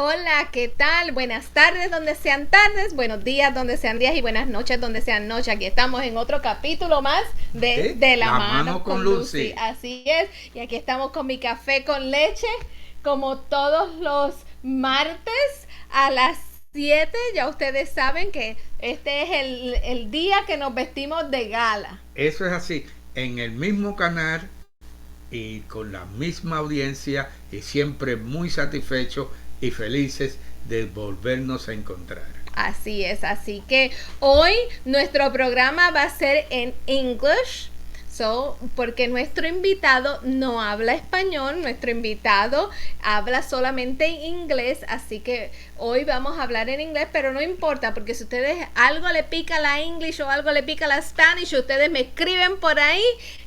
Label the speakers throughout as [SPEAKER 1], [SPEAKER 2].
[SPEAKER 1] Hola, ¿qué tal? Buenas tardes donde sean tardes, buenos días donde sean días y buenas noches donde sean noches. Aquí estamos en otro capítulo más de La
[SPEAKER 2] La
[SPEAKER 1] Mano
[SPEAKER 2] mano
[SPEAKER 1] con
[SPEAKER 2] con
[SPEAKER 1] Lucy.
[SPEAKER 2] Lucy.
[SPEAKER 1] Así es. Y aquí estamos con mi café con leche, como todos los martes a las 7. Ya ustedes saben que este es el día que nos vestimos de gala.
[SPEAKER 2] Eso es así, en el mismo canal y con la misma audiencia y siempre muy satisfechos y felices de volvernos a encontrar.
[SPEAKER 1] Así es, así que hoy nuestro programa va a ser en English. Porque nuestro invitado no habla español, nuestro invitado habla solamente inglés, así que hoy vamos a hablar en inglés, pero no importa, porque si ustedes algo le pica la English o algo le pica la Spanish, ustedes me escriben por ahí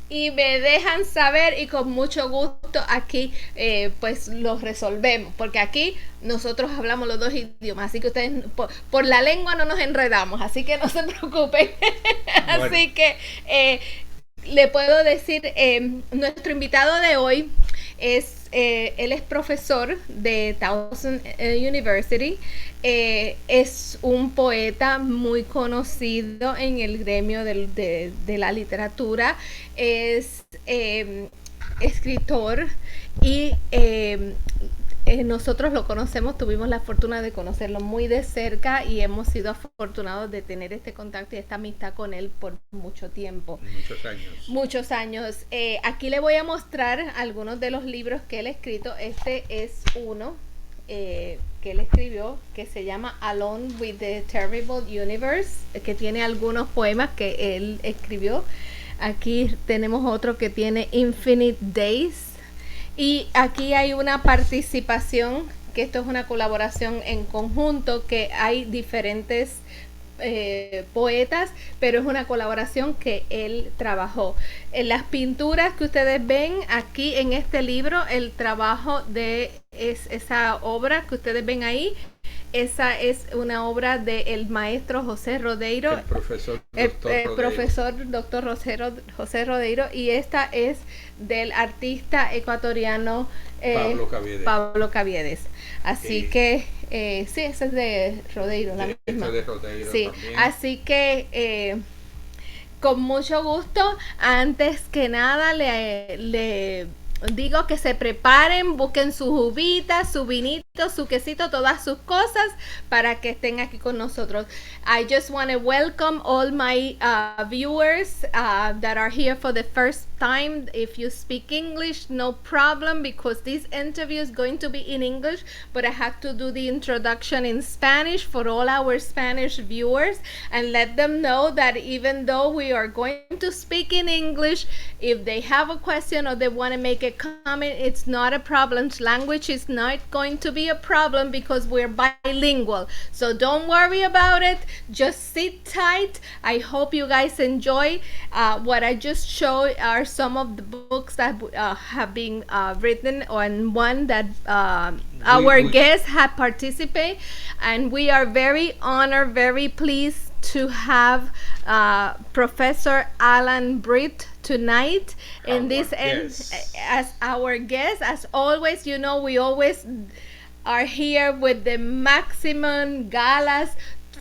[SPEAKER 1] y me dejan saber y con mucho gusto aquí pues los resolvemos, porque aquí nosotros hablamos los dos idiomas, así que ustedes por la lengua no nos enredamos, así que no se preocupen.
[SPEAKER 2] Bueno,
[SPEAKER 1] Así que le puedo decir, nuestro invitado de hoy él es profesor de Towson University, es un poeta muy conocido en el gremio de la literatura, es escritor y nosotros lo conocemos, tuvimos la fortuna de conocerlo muy de cerca y hemos sido afortunados de tener este contacto y esta amistad con él por mucho tiempo.
[SPEAKER 2] muchos años.
[SPEAKER 1] Muchos años. Aquí le voy a mostrar algunos de los libros que él ha escrito. Este es uno que él escribió que se llama Alone with the Terrible Universe, que tiene algunos poemas que él escribió. Aquí tenemos otro que tiene Infinite Days. Y aquí hay una participación, que esto es una colaboración en conjunto, que hay diferentes poetas, pero es una colaboración que él trabajó. En las pinturas que ustedes ven aquí en este libro, el trabajo de esa obra que ustedes ven ahí, esa es una obra del maestro José Rodeiro,
[SPEAKER 2] El profesor doctor Rodeiro.
[SPEAKER 1] profesor doctor José Rodeiro, y esta es del artista ecuatoriano Pablo Caviedes. Así que sí, esa es de Rodeiro, la misma.
[SPEAKER 2] De Rodeiro
[SPEAKER 1] Sí,
[SPEAKER 2] también.
[SPEAKER 1] así que con mucho gusto, antes que nada le digo que se preparen, busquen sus uvitas, su vinito, su quesito, todas sus cosas para que estén aquí con nosotros. I just want to welcome all my viewers that are here for the first time. If you speak English, no problem, because this interview is going to be in English, but I have to do the introduction in Spanish for all our Spanish viewers and let them know that even though we are going to speak in English, if they have a question or they want to make a comment, it's not a problem. Language is not going to be a problem because we're bilingual. So don't worry about it. Just sit tight. I hope you guys enjoy what I just showed are some of the books that have been written on one that our guests have participated, and we are very honored, very pleased to have Professor Alan Britt tonight in this as our guest. As always, you know, we always are here with the maximum galas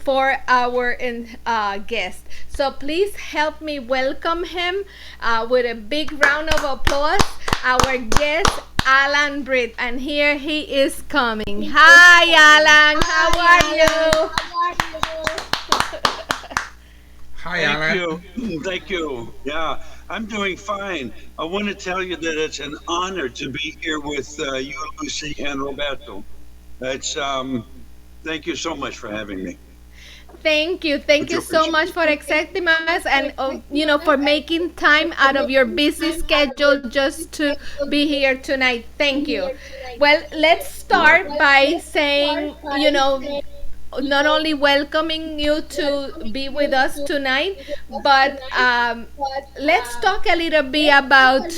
[SPEAKER 1] for our guest. So please help me welcome him with a big round of applause. Our guest, Alan Britt, and here he is coming. Hi, Alan. How are you?
[SPEAKER 2] Hi, Alan.
[SPEAKER 3] Thank you. Thank you. Yeah, I'm doing fine. I want to tell you that it's an honor to be here with you, Lucy, and Roberto. It's thank you so much for having me.
[SPEAKER 1] Thank you. Thank you so much for accepting us and, you know, for making time out of your busy schedule just to be here tonight. Thank you. Well, let's start by saying, you know, not only welcoming you to be with us tonight, but let's talk a little bit about.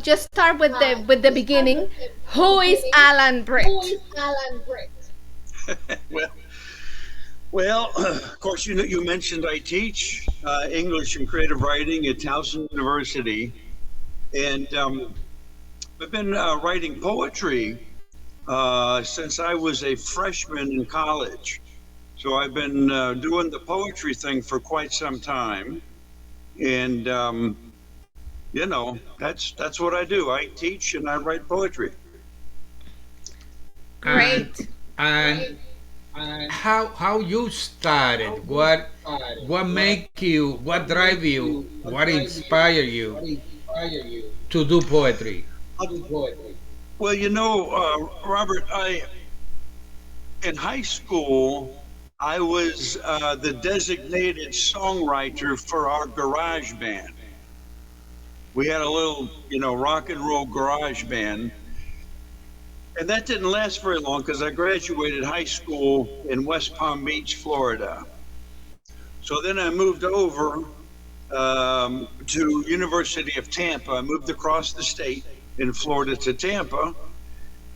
[SPEAKER 1] Just start with the beginning. Who is Alan Britt?
[SPEAKER 3] well, well, of course, you mentioned I teach English and creative writing at Towson University, and I've been writing poetry since I was a freshman in college. So I've been doing the poetry thing for quite some time, and that's what I do. I teach and I write poetry.
[SPEAKER 2] And
[SPEAKER 1] Great.
[SPEAKER 2] and how you started? What make you? What drive you? What inspire you to do poetry?
[SPEAKER 3] Well, Robert, I in high school I was the designated songwriter for our garage band. We had a little, rock and roll garage band. And that didn't last very long because I graduated high school in West Palm Beach, Florida. So then I moved over to University of Tampa. I moved across the state in Florida to Tampa.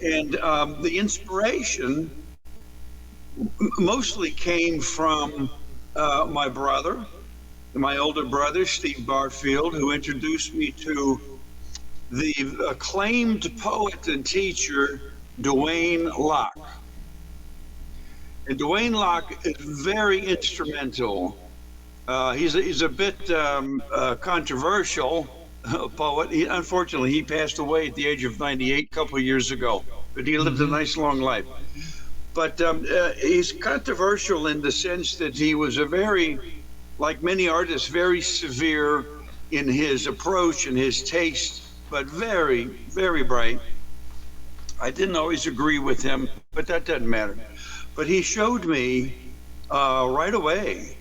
[SPEAKER 3] And the inspiration mostly came from my brother, my older brother, Steve Barfield, who introduced me to the acclaimed poet and teacher, Dwayne Locke. And Dwayne Locke is very instrumental. He's a bit controversial poet. Unfortunately, he passed away at the age of 98 a couple of years ago, but he lived a nice long life. But he's controversial in the sense that he was like many artists, very severe in his approach and his taste, but very, very bright. I didn't always agree with him, but that doesn't matter. But he showed me right away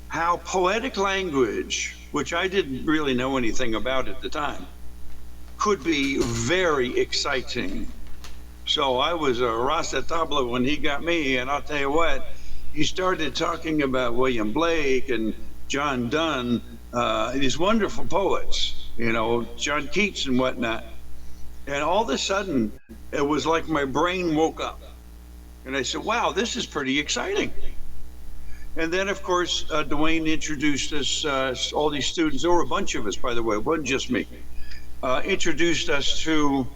[SPEAKER 3] how poetic language, which I didn't really know anything about at the time, could be very exciting. So I was a rasa tabla when he got me, and I'll tell you what, he started talking about William Blake and John Donne, these wonderful poets, John Keats and whatnot. And all of a sudden, it was like my brain woke up. And I said, wow, this is pretty exciting. And then, of course, Dwayne introduced us, all these students, there were a bunch of us, by the way, it wasn't just me, introduced us to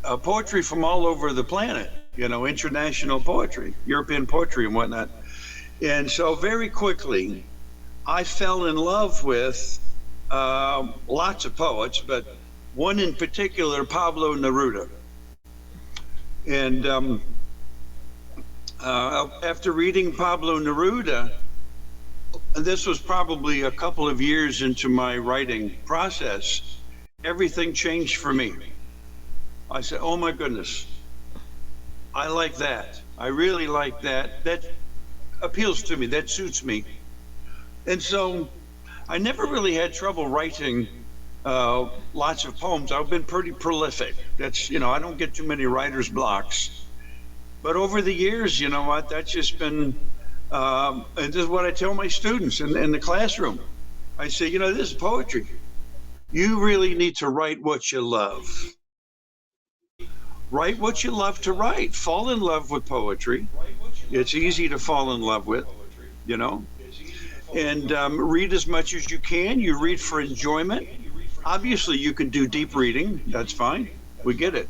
[SPEAKER 3] poetry from all over the planet, international poetry, European poetry and whatnot. And so very quickly, I fell in love with lots of poets, but one in particular, Pablo Neruda. And after reading Pablo Neruda, and this was probably a couple of years into my writing process, everything changed for me. I said, oh my goodness, I like that. I really like that. That appeals to me. That suits me. And so I never really had trouble writing lots of poems. I've been pretty prolific. That's, I don't get too many writer's blocks. But over the years, that's just been, and this is what I tell my students in the classroom. I say, this is poetry. You really need to write what you love. Write what you love to write. Fall in love with poetry. It's easy to fall in love with, and read as much as you can. You read for enjoyment. Obviously, you can do deep reading. That's fine. We get it.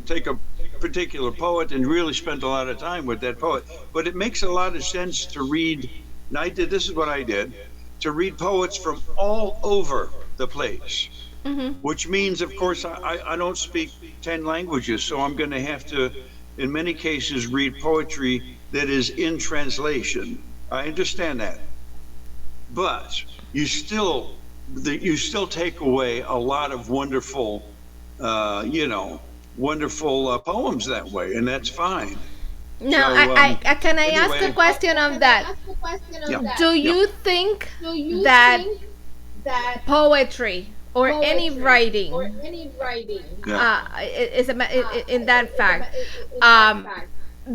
[SPEAKER 3] Take a particular poet and really spend a lot of time with that poet. But it makes a lot of sense to read, and this is what I did, to read poets from all over the place. Mm-hmm. Which means, of course, I don't speak 10 languages, so I'm going to have to, in many cases, read poetry that is in translation. I understand that. But you still take away a lot of wonderful, wonderful poems that way, and that's fine.
[SPEAKER 1] Now, so, can I ask a question on that?
[SPEAKER 3] Yeah.
[SPEAKER 1] Do you think that poetry or any writing is in that fact,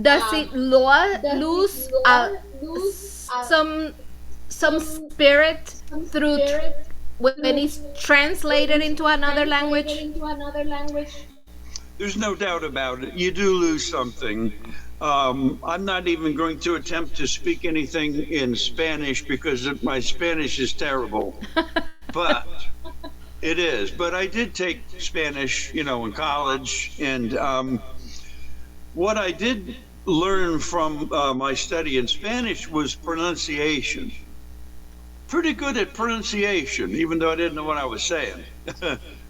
[SPEAKER 1] does it lose some spirit through when it's translated into another language?
[SPEAKER 3] There's no doubt about it. You do lose something. I'm not even going to attempt to speak anything in Spanish because my Spanish is terrible. But It is, but I did take Spanish, in college, and what I did learn from my study in Spanish was pronunciation. Pretty good at pronunciation, even though I didn't know what I was saying.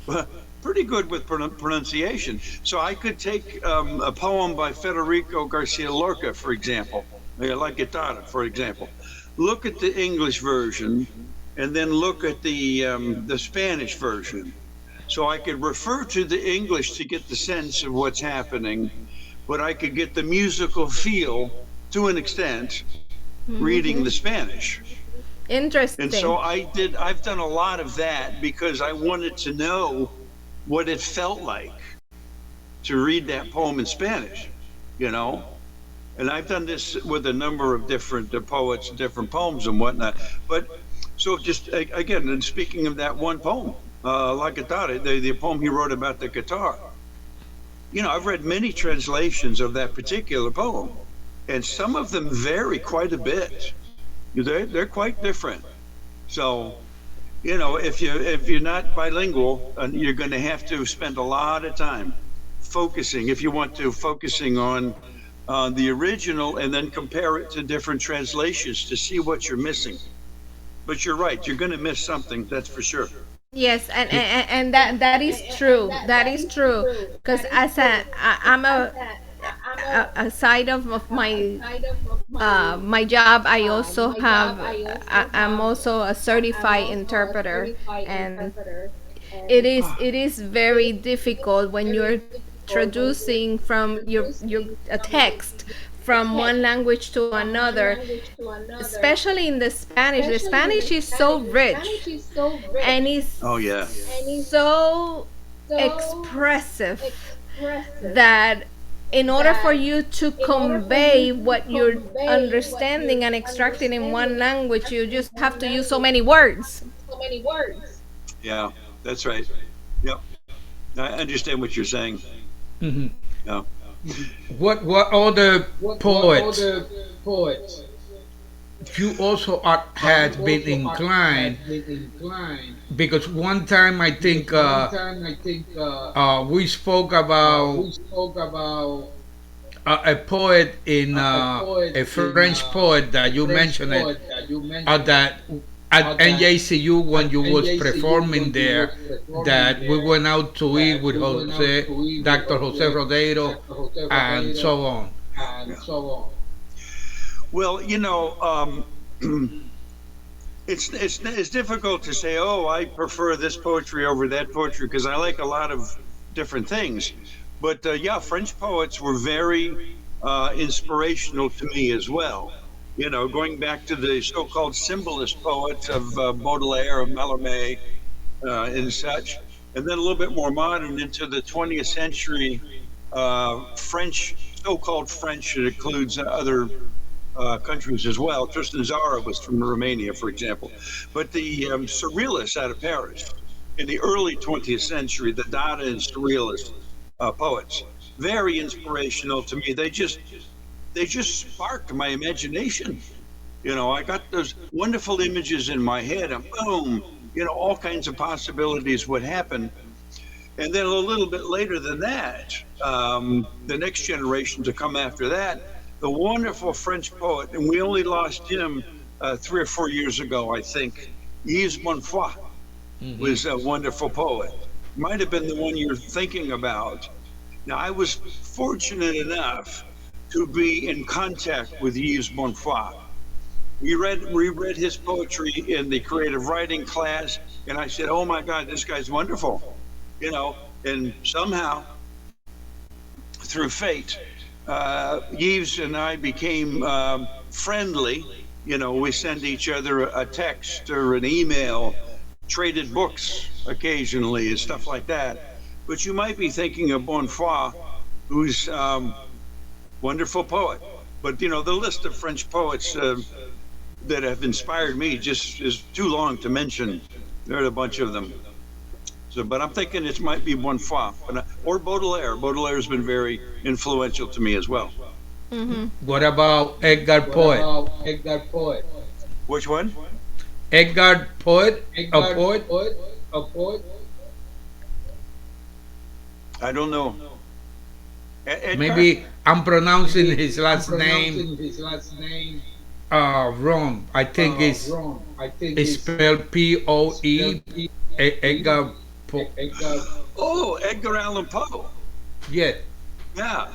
[SPEAKER 3] But pretty good with pronunciation. So I could take a poem by Federico Garcia Lorca, for example, La Guitarra, for example. Look at the English version, and then look at the Spanish version. So I could refer to the English to get the sense of what's happening, but I could get the musical feel to an extent reading the Spanish.
[SPEAKER 1] Interesting.
[SPEAKER 3] And so I've done a lot of that because I wanted to know what it felt like to read that poem in Spanish, you know? And I've done this with a number of different poets, different poems and whatnot. But so just again, and speaking of that one poem, La Guitarra, the poem he wrote about the guitar. I've read many translations of that particular poem, and some of them vary quite a bit. They're quite different. So, if you're not bilingual, you're going to have to spend a lot of time focusing, if you want to, focusing on the original and then compare it to different translations to see what you're missing. But you're right, you're going to miss something, that's for sure.
[SPEAKER 1] Yes, and that is true. That is true. Because I'm a side of my job. I also have I'm also a certified interpreter, and it is very difficult when you're traducing from your a text from one language to another, especially in the Spanish. The Spanish is so rich and is
[SPEAKER 3] Oh, yeah.
[SPEAKER 1] so expressive that in order for you to convey what you're understanding and extracting in one language, you just have to use so many words.
[SPEAKER 3] Yeah, that's right. Yep. I understand what you're saying.
[SPEAKER 2] Mhm.
[SPEAKER 3] Yeah.
[SPEAKER 2] What other poets you also had been inclined? Because one time I think we spoke about a poet in a French poet that you mentioned it that at NJCU when you was performing there, that we went out to eat with Dr. Jose Rodeiro, and so on.
[SPEAKER 3] Well, it's difficult to say, oh, I prefer this poetry over that poetry because I like a lot of different things. But yeah, French poets were very inspirational to me as well. Going back to the so-called symbolist poets of Baudelaire, of Mallarmé, and such, and then a little bit more modern into the 20th century French, so-called French. It includes other countries as well. Tristan Tzara was from Romania, for example. But the Surrealists out of Paris in the early 20th century, the Dada and Surrealist poets, very inspirational to me. They just sparked my imagination. I got those wonderful images in my head, and boom, all kinds of possibilities would happen. And then a little bit later than that, the next generation to come after that, the wonderful French poet, and we only lost him 3 or 4 years ago, I think, Yves Bonfoy was a wonderful poet. Might have been the one you're thinking about. Now, I was fortunate enough to be in contact with Yves Bonfoy. We read his poetry in the creative writing class, and I said, oh my God, this guy's wonderful. And somehow, through fate, Yves and I became friendly. We send each other a text or an email, traded books occasionally and stuff like that. But you might be thinking of Bonfoy, who's wonderful poet. But the list of French poets that have inspired me just is too long to mention. There are a bunch of them. So, but I'm thinking it might be Bonfoy, or Baudelaire. Baudelaire has been very influential to me as well.
[SPEAKER 2] What about Edgar Poet?
[SPEAKER 3] Which one?
[SPEAKER 2] Edgar Poet, a poet?
[SPEAKER 3] I don't know. Edgar?
[SPEAKER 2] Maybe I'm pronouncing his last name wrong. I think it's spelled Poe. Edgar
[SPEAKER 3] Oh, Edgar Allan Poe.
[SPEAKER 2] Yeah.
[SPEAKER 3] Yeah.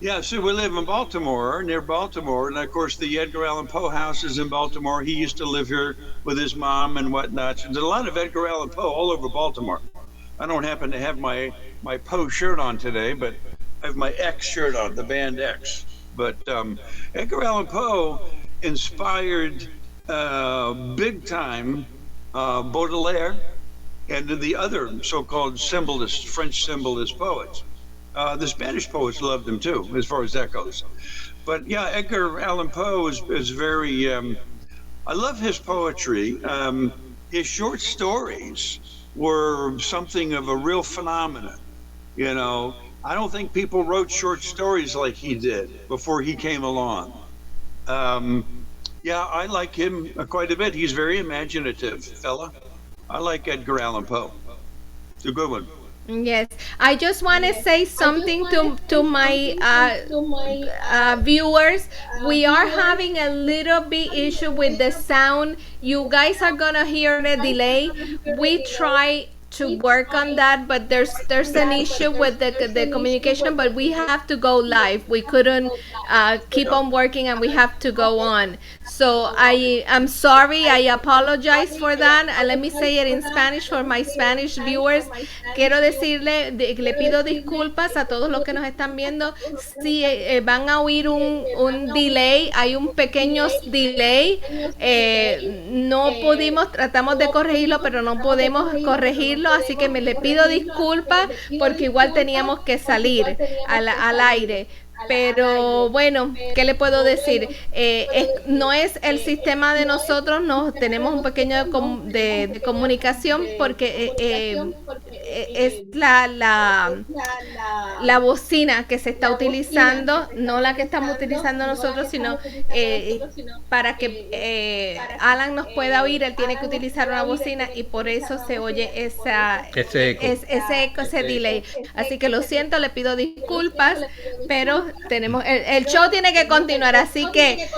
[SPEAKER 3] Yeah, so we live in Baltimore, near Baltimore, and of course the Edgar Allan Poe house is in Baltimore. He used to live here with his mom and whatnot. So there's a lot of Edgar Allan Poe all over Baltimore. I don't happen to have my Poe shirt on today, but I have my X shirt on, the band X. But Edgar Allan Poe inspired big time Baudelaire and the other so-called symbolist, French symbolist poets. The Spanish poets loved him too, as far as that goes. But yeah, Edgar Allan Poe is very. I love his poetry. His short stories were something of a real phenomenon. You know, I don't think people wrote short stories like he did before he came along. Yeah, I like him quite a bit. He's very imaginative, fella. I like Edgar Allan Poe. It's a good one.
[SPEAKER 1] Yes, I just want to say something to my viewers. We are having a little bit issue with the sound. You guys are gonna hear the delay. We try to work on that, but there's an issue with the communication. But we have to go live. We couldn't keep on working, and we have to go on. So I am sorry. I apologize for that. Let me say it in Spanish for my Spanish viewers. Quiero decirle, le pido disculpas a todos los que nos están viendo. Si van a oír un delay, hay un pequeño delay. No pudimos, tratamos de corregirlo, pero no podemos corregirlo, así que me le pido disculpas porque igual teníamos que salir al aire. Pero bueno, ¿qué le puedo decir? No es el sistema de nosotros, no tenemos un pequeño de comunicación porque es la bocina que se está utilizando, no la que estamos utilizando nosotros, sino para que Alan nos pueda oír, él tiene que utilizar una bocina y por eso se oye ese eco, ese delay. Así que lo siento, le pido disculpas, pero tenemos el show tiene que continuar, así que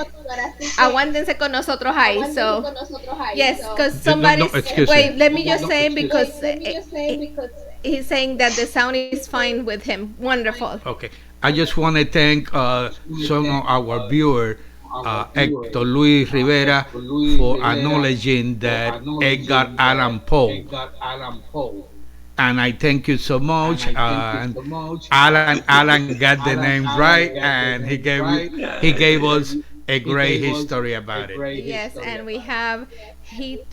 [SPEAKER 1] aguántense con nosotros ahí. So yes, because somebody wait, let me just say because he's saying that the sound is fine with him. Wonderful.
[SPEAKER 2] Okay, I just want to thank some of our viewers, Hector Luis Rivera, for acknowledging that Edgar Allan Poe. And I thank you so much. Alan got the name right, and he gave us a great history about it.
[SPEAKER 1] Yes, and we have Heath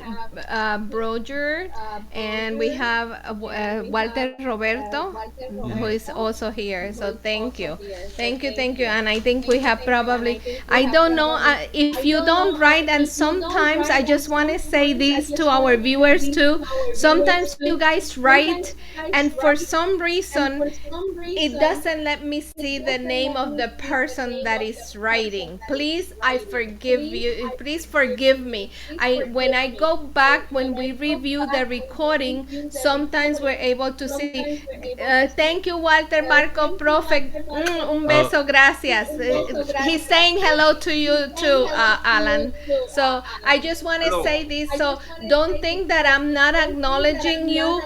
[SPEAKER 1] Broger, and we have Walter Roberto, who is also here. So thank you. And I think we have probably, I don't know if you don't write, and sometimes I just want to say this to our viewers too. Sometimes you guys write, and for some reason, it doesn't let me see the name of the person that is writing. Please, I forgive you. Please forgive me. When I go back, when we review the recording, sometimes we're able to see. Thank you, Walter Marco, Profe. Un beso, gracias. He's saying hello to you too, Alan. So I just want to say this. So don't think that I'm not acknowledging you.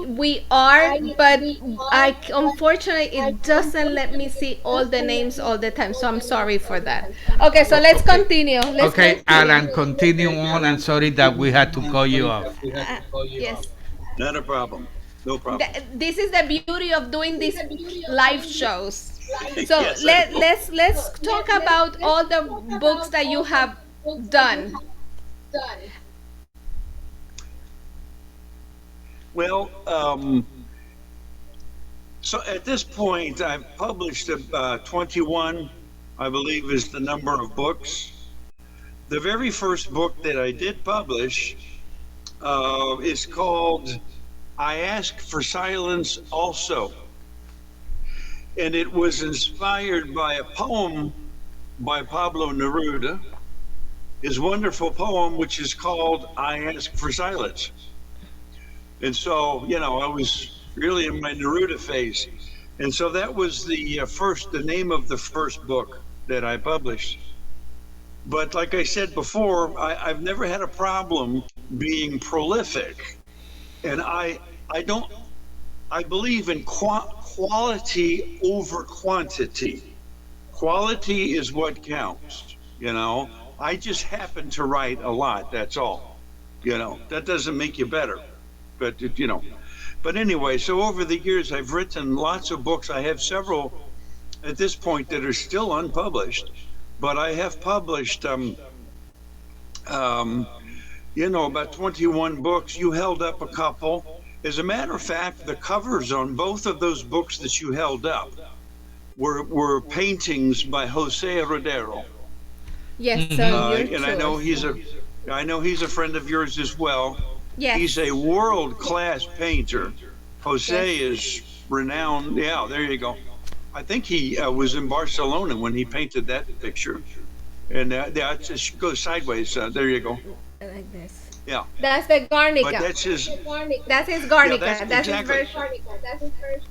[SPEAKER 1] We are, but unfortunately it doesn't let me see all the names all the time. So I'm sorry for that. Okay, so let's continue.
[SPEAKER 2] Alan, continue on. I'm sorry that we had to call you off.
[SPEAKER 1] Yes.
[SPEAKER 3] Not a problem. No problem.
[SPEAKER 1] This is the beauty of doing these live shows. So
[SPEAKER 3] Yes,
[SPEAKER 1] let's talk about all the books that you have done.
[SPEAKER 3] Well, so at this point, I've published 21, I believe is the number of books. The very first book that I did publish is called I Ask for Silence Also. And it was inspired by a poem by Pablo Neruda, his wonderful poem, which is called I Ask for Silence. And so, I was really in my Neruda phase. And so that was the name of the first book that I published. But like I said before, I've never had a problem being prolific. And I don't, I believe in quality over quantity. Quality is what counts, you know. I just happen to write a lot, that's all. You know, that doesn't make you better, but you know. But anyway, so over the years, I've written lots of books. I have several at this point that are still unpublished, but I have published, you know, about 21 books. You held up a couple. As a matter of fact, the covers on both of those books that you held up were paintings by Jose Rodero.
[SPEAKER 1] Yes, so you're
[SPEAKER 3] And I know he's a friend of yours as well.
[SPEAKER 1] Yes.
[SPEAKER 3] He's a world-class painter. Jose
[SPEAKER 1] Yes.
[SPEAKER 3] is renowned. Yeah, there you go. I think he was in Barcelona when he painted that picture. And that just goes sideways. There you go.
[SPEAKER 1] Like this.
[SPEAKER 3] Yeah.
[SPEAKER 1] That's the Garnica.
[SPEAKER 3] But that's his.
[SPEAKER 1] That's his Garnica.
[SPEAKER 3] Yeah,
[SPEAKER 1] that's
[SPEAKER 3] exactly.
[SPEAKER 1] his version.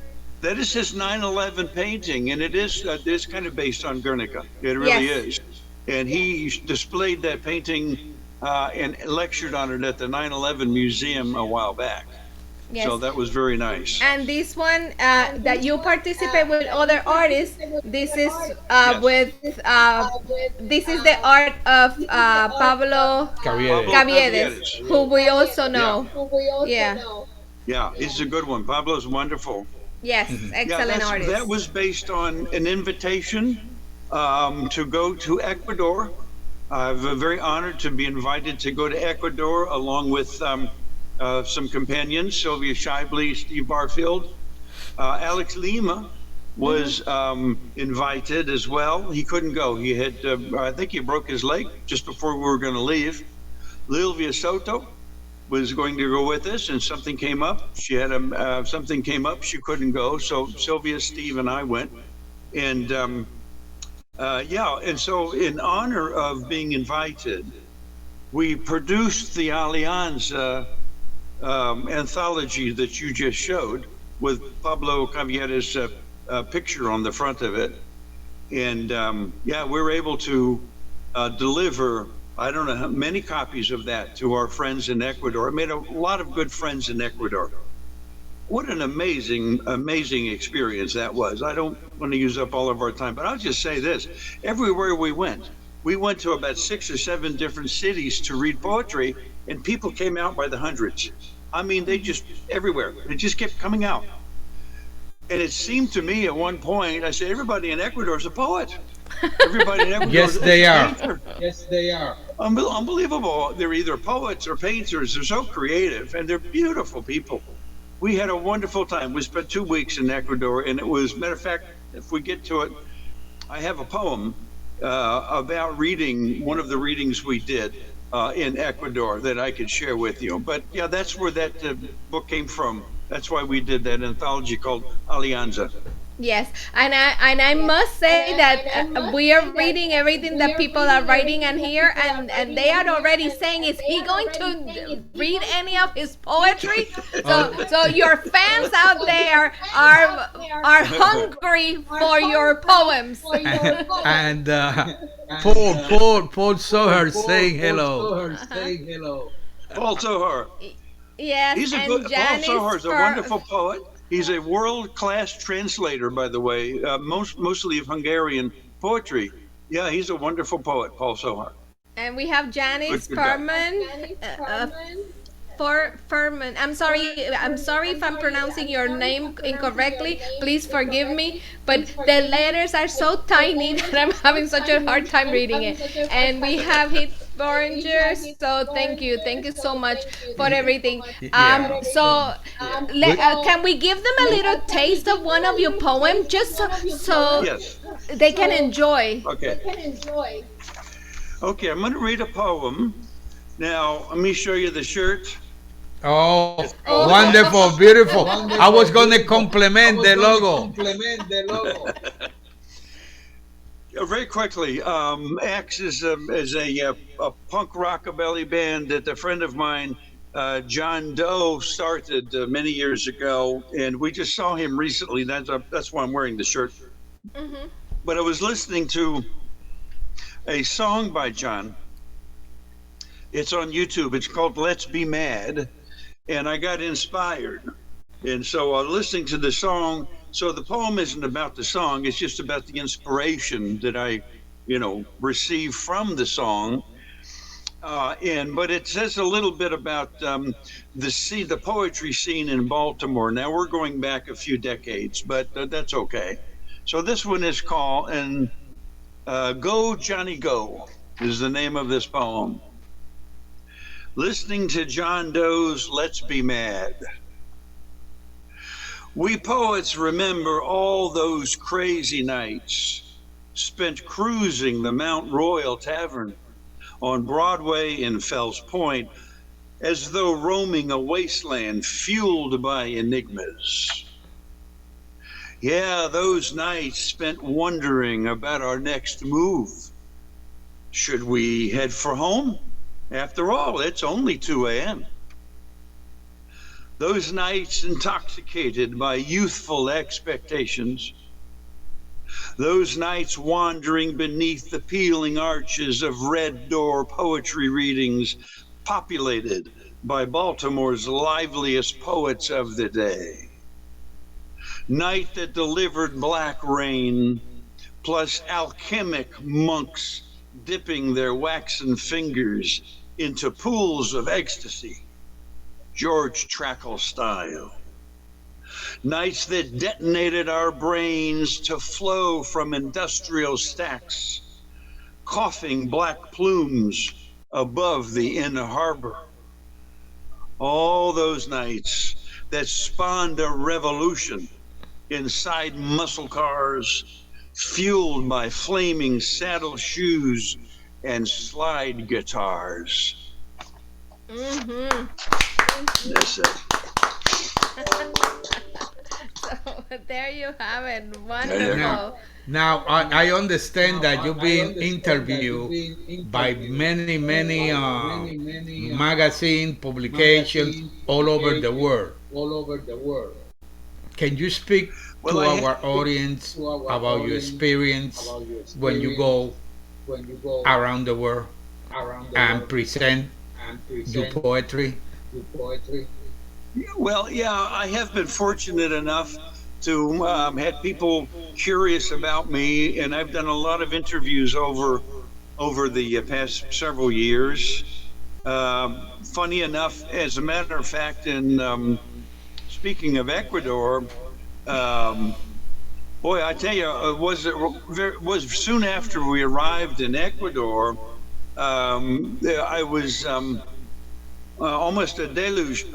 [SPEAKER 3] That is his 9/11 painting, and it is kind of based on Guernica. It really
[SPEAKER 1] Yes.
[SPEAKER 3] is. And he displayed that painting and lectured on it at the 9/11 museum a while back.
[SPEAKER 1] Yes.
[SPEAKER 3] So that was very nice.
[SPEAKER 1] And this one that you participate with other artists, this is
[SPEAKER 3] Yes.
[SPEAKER 1] with this is the art of Pablo
[SPEAKER 2] Caviedes.
[SPEAKER 1] Caviedes, who we also know. Yeah.
[SPEAKER 3] Yeah, he's a good one. Pablo's wonderful.
[SPEAKER 1] Yes, excellent artist.
[SPEAKER 3] That was based on an invitation to go to Ecuador. I'm very honored to be invited to go to Ecuador along with some companions, Sylvia Shibley, Steve Barfield. Alex Lima was invited as well. He couldn't go. He had, I think he broke his leg just before we were going to leave. Lilvia Soto was going to go with us, and something came up. She had something came up. She couldn't go. So Sylvia, Steve, and I went. And and so in honor of being invited, we produced the Alianza anthology that you just showed with Pablo Caviedes' picture on the front of it. And we were able to deliver, I don't know how many copies of that to our friends in Ecuador. I made a lot of good friends in Ecuador. What an amazing, amazing experience that was. I don't want to use up all of our time, but I'll just say this. Everywhere we went to about 6 or 7 different cities to read poetry, and people came out by the hundreds. I mean, they just, everywhere. They just kept coming out. And it seemed to me at one point, I said, everybody in Ecuador is a poet. Everybody in Ecuador
[SPEAKER 2] Yes,
[SPEAKER 3] is
[SPEAKER 2] they
[SPEAKER 3] a
[SPEAKER 2] are.
[SPEAKER 3] painter.
[SPEAKER 4] Yes, they are.
[SPEAKER 3] Unbelievable. They're either poets or painters. They're so creative, and they're beautiful people. We had a wonderful time. We spent 2 weeks in Ecuador, and it was, matter of fact, if we get to it, I have a poem about reading one of the readings we did in Ecuador that I could share with you. But yeah, that's where that book came from. That's why we did that anthology called Alianza.
[SPEAKER 1] Yes, and I must say that we are reading everything that people are writing and here, and they are already saying, is he going to read any of his poetry? So your fans out there are hungry for your poems.
[SPEAKER 2] And Paul saw her saying hello.
[SPEAKER 3] Paul Sohar.
[SPEAKER 1] Yes,
[SPEAKER 3] He's a
[SPEAKER 1] and
[SPEAKER 3] good. Paul
[SPEAKER 1] Janice
[SPEAKER 3] Sohar is a wonderful poet. He's a world-class translator, by the way, mostly of Hungarian poetry. Yeah, he's a wonderful poet, Paul Sohar.
[SPEAKER 1] And we have Janice
[SPEAKER 3] Good guy.
[SPEAKER 1] Furman. I'm sorry if I'm pronouncing your name incorrectly. Please forgive me. But the letters are so tiny that I'm having such a hard time reading it. And we have hit Borangers. So thank you so much for everything.
[SPEAKER 2] Yeah.
[SPEAKER 1] Can we give them a little taste of one of your poems, just so
[SPEAKER 3] Yes.
[SPEAKER 1] they can enjoy?
[SPEAKER 3] Okay. Okay, I'm going to read a poem. Now, let me show you the shirt.
[SPEAKER 2] Oh, wonderful, beautiful. I was going to compliment the logo.
[SPEAKER 3] Very quickly, Axe is a punk rockabilly band that a friend of mine John Doe started many years ago, and we just saw him recently. That's why I'm wearing the shirt.
[SPEAKER 1] Mm-hmm.
[SPEAKER 3] But I was listening to a song by John. It's on YouTube. It's called "Let's Be Mad," and I got inspired. And so I was listening to the song. So the poem isn't about the song; it's just about the inspiration that I, received from the song. But it says a little bit about the poetry scene in Baltimore. Now we're going back a few decades, but that's okay. So this one is called "Go Johnny Go" is the name of this poem. Listening to John Doe's "Let's Be Mad." We poets remember all those crazy nights spent cruising the Mount Royal Tavern on Broadway in Fells Point, as though roaming a wasteland fueled by enigmas. Yeah, those nights spent wondering about our next move. Should we head for home? After all, it's only 2 a.m. Those nights intoxicated by youthful expectations. Those nights wandering beneath the peeling arches of Red Door poetry readings populated by Baltimore's liveliest poets of the day. Night that delivered black rain, plus alchemic monks dipping their waxen fingers into pools of ecstasy, George Trackle style. Nights that detonated our brains to flow from industrial stacks, coughing black plumes above the inner harbor. All those nights that spawned a revolution inside muscle cars, fueled by flaming saddle shoes and slide guitars.
[SPEAKER 1] Mm-hmm.
[SPEAKER 3] That's it.
[SPEAKER 1] So there you have it. Wonderful.
[SPEAKER 2] Now I understand that you've been interviewed by many magazine publications all over the world. Can you speak to our audience about your experience when you go around the world and present your poetry?
[SPEAKER 3] Well, yeah, I have been fortunate enough to have people curious about me, and I've done a lot of interviews over the past several years. Funny enough, as a matter of fact, in speaking of Ecuador, boy, I tell you, it was soon after we arrived in Ecuador. I was almost a deluge.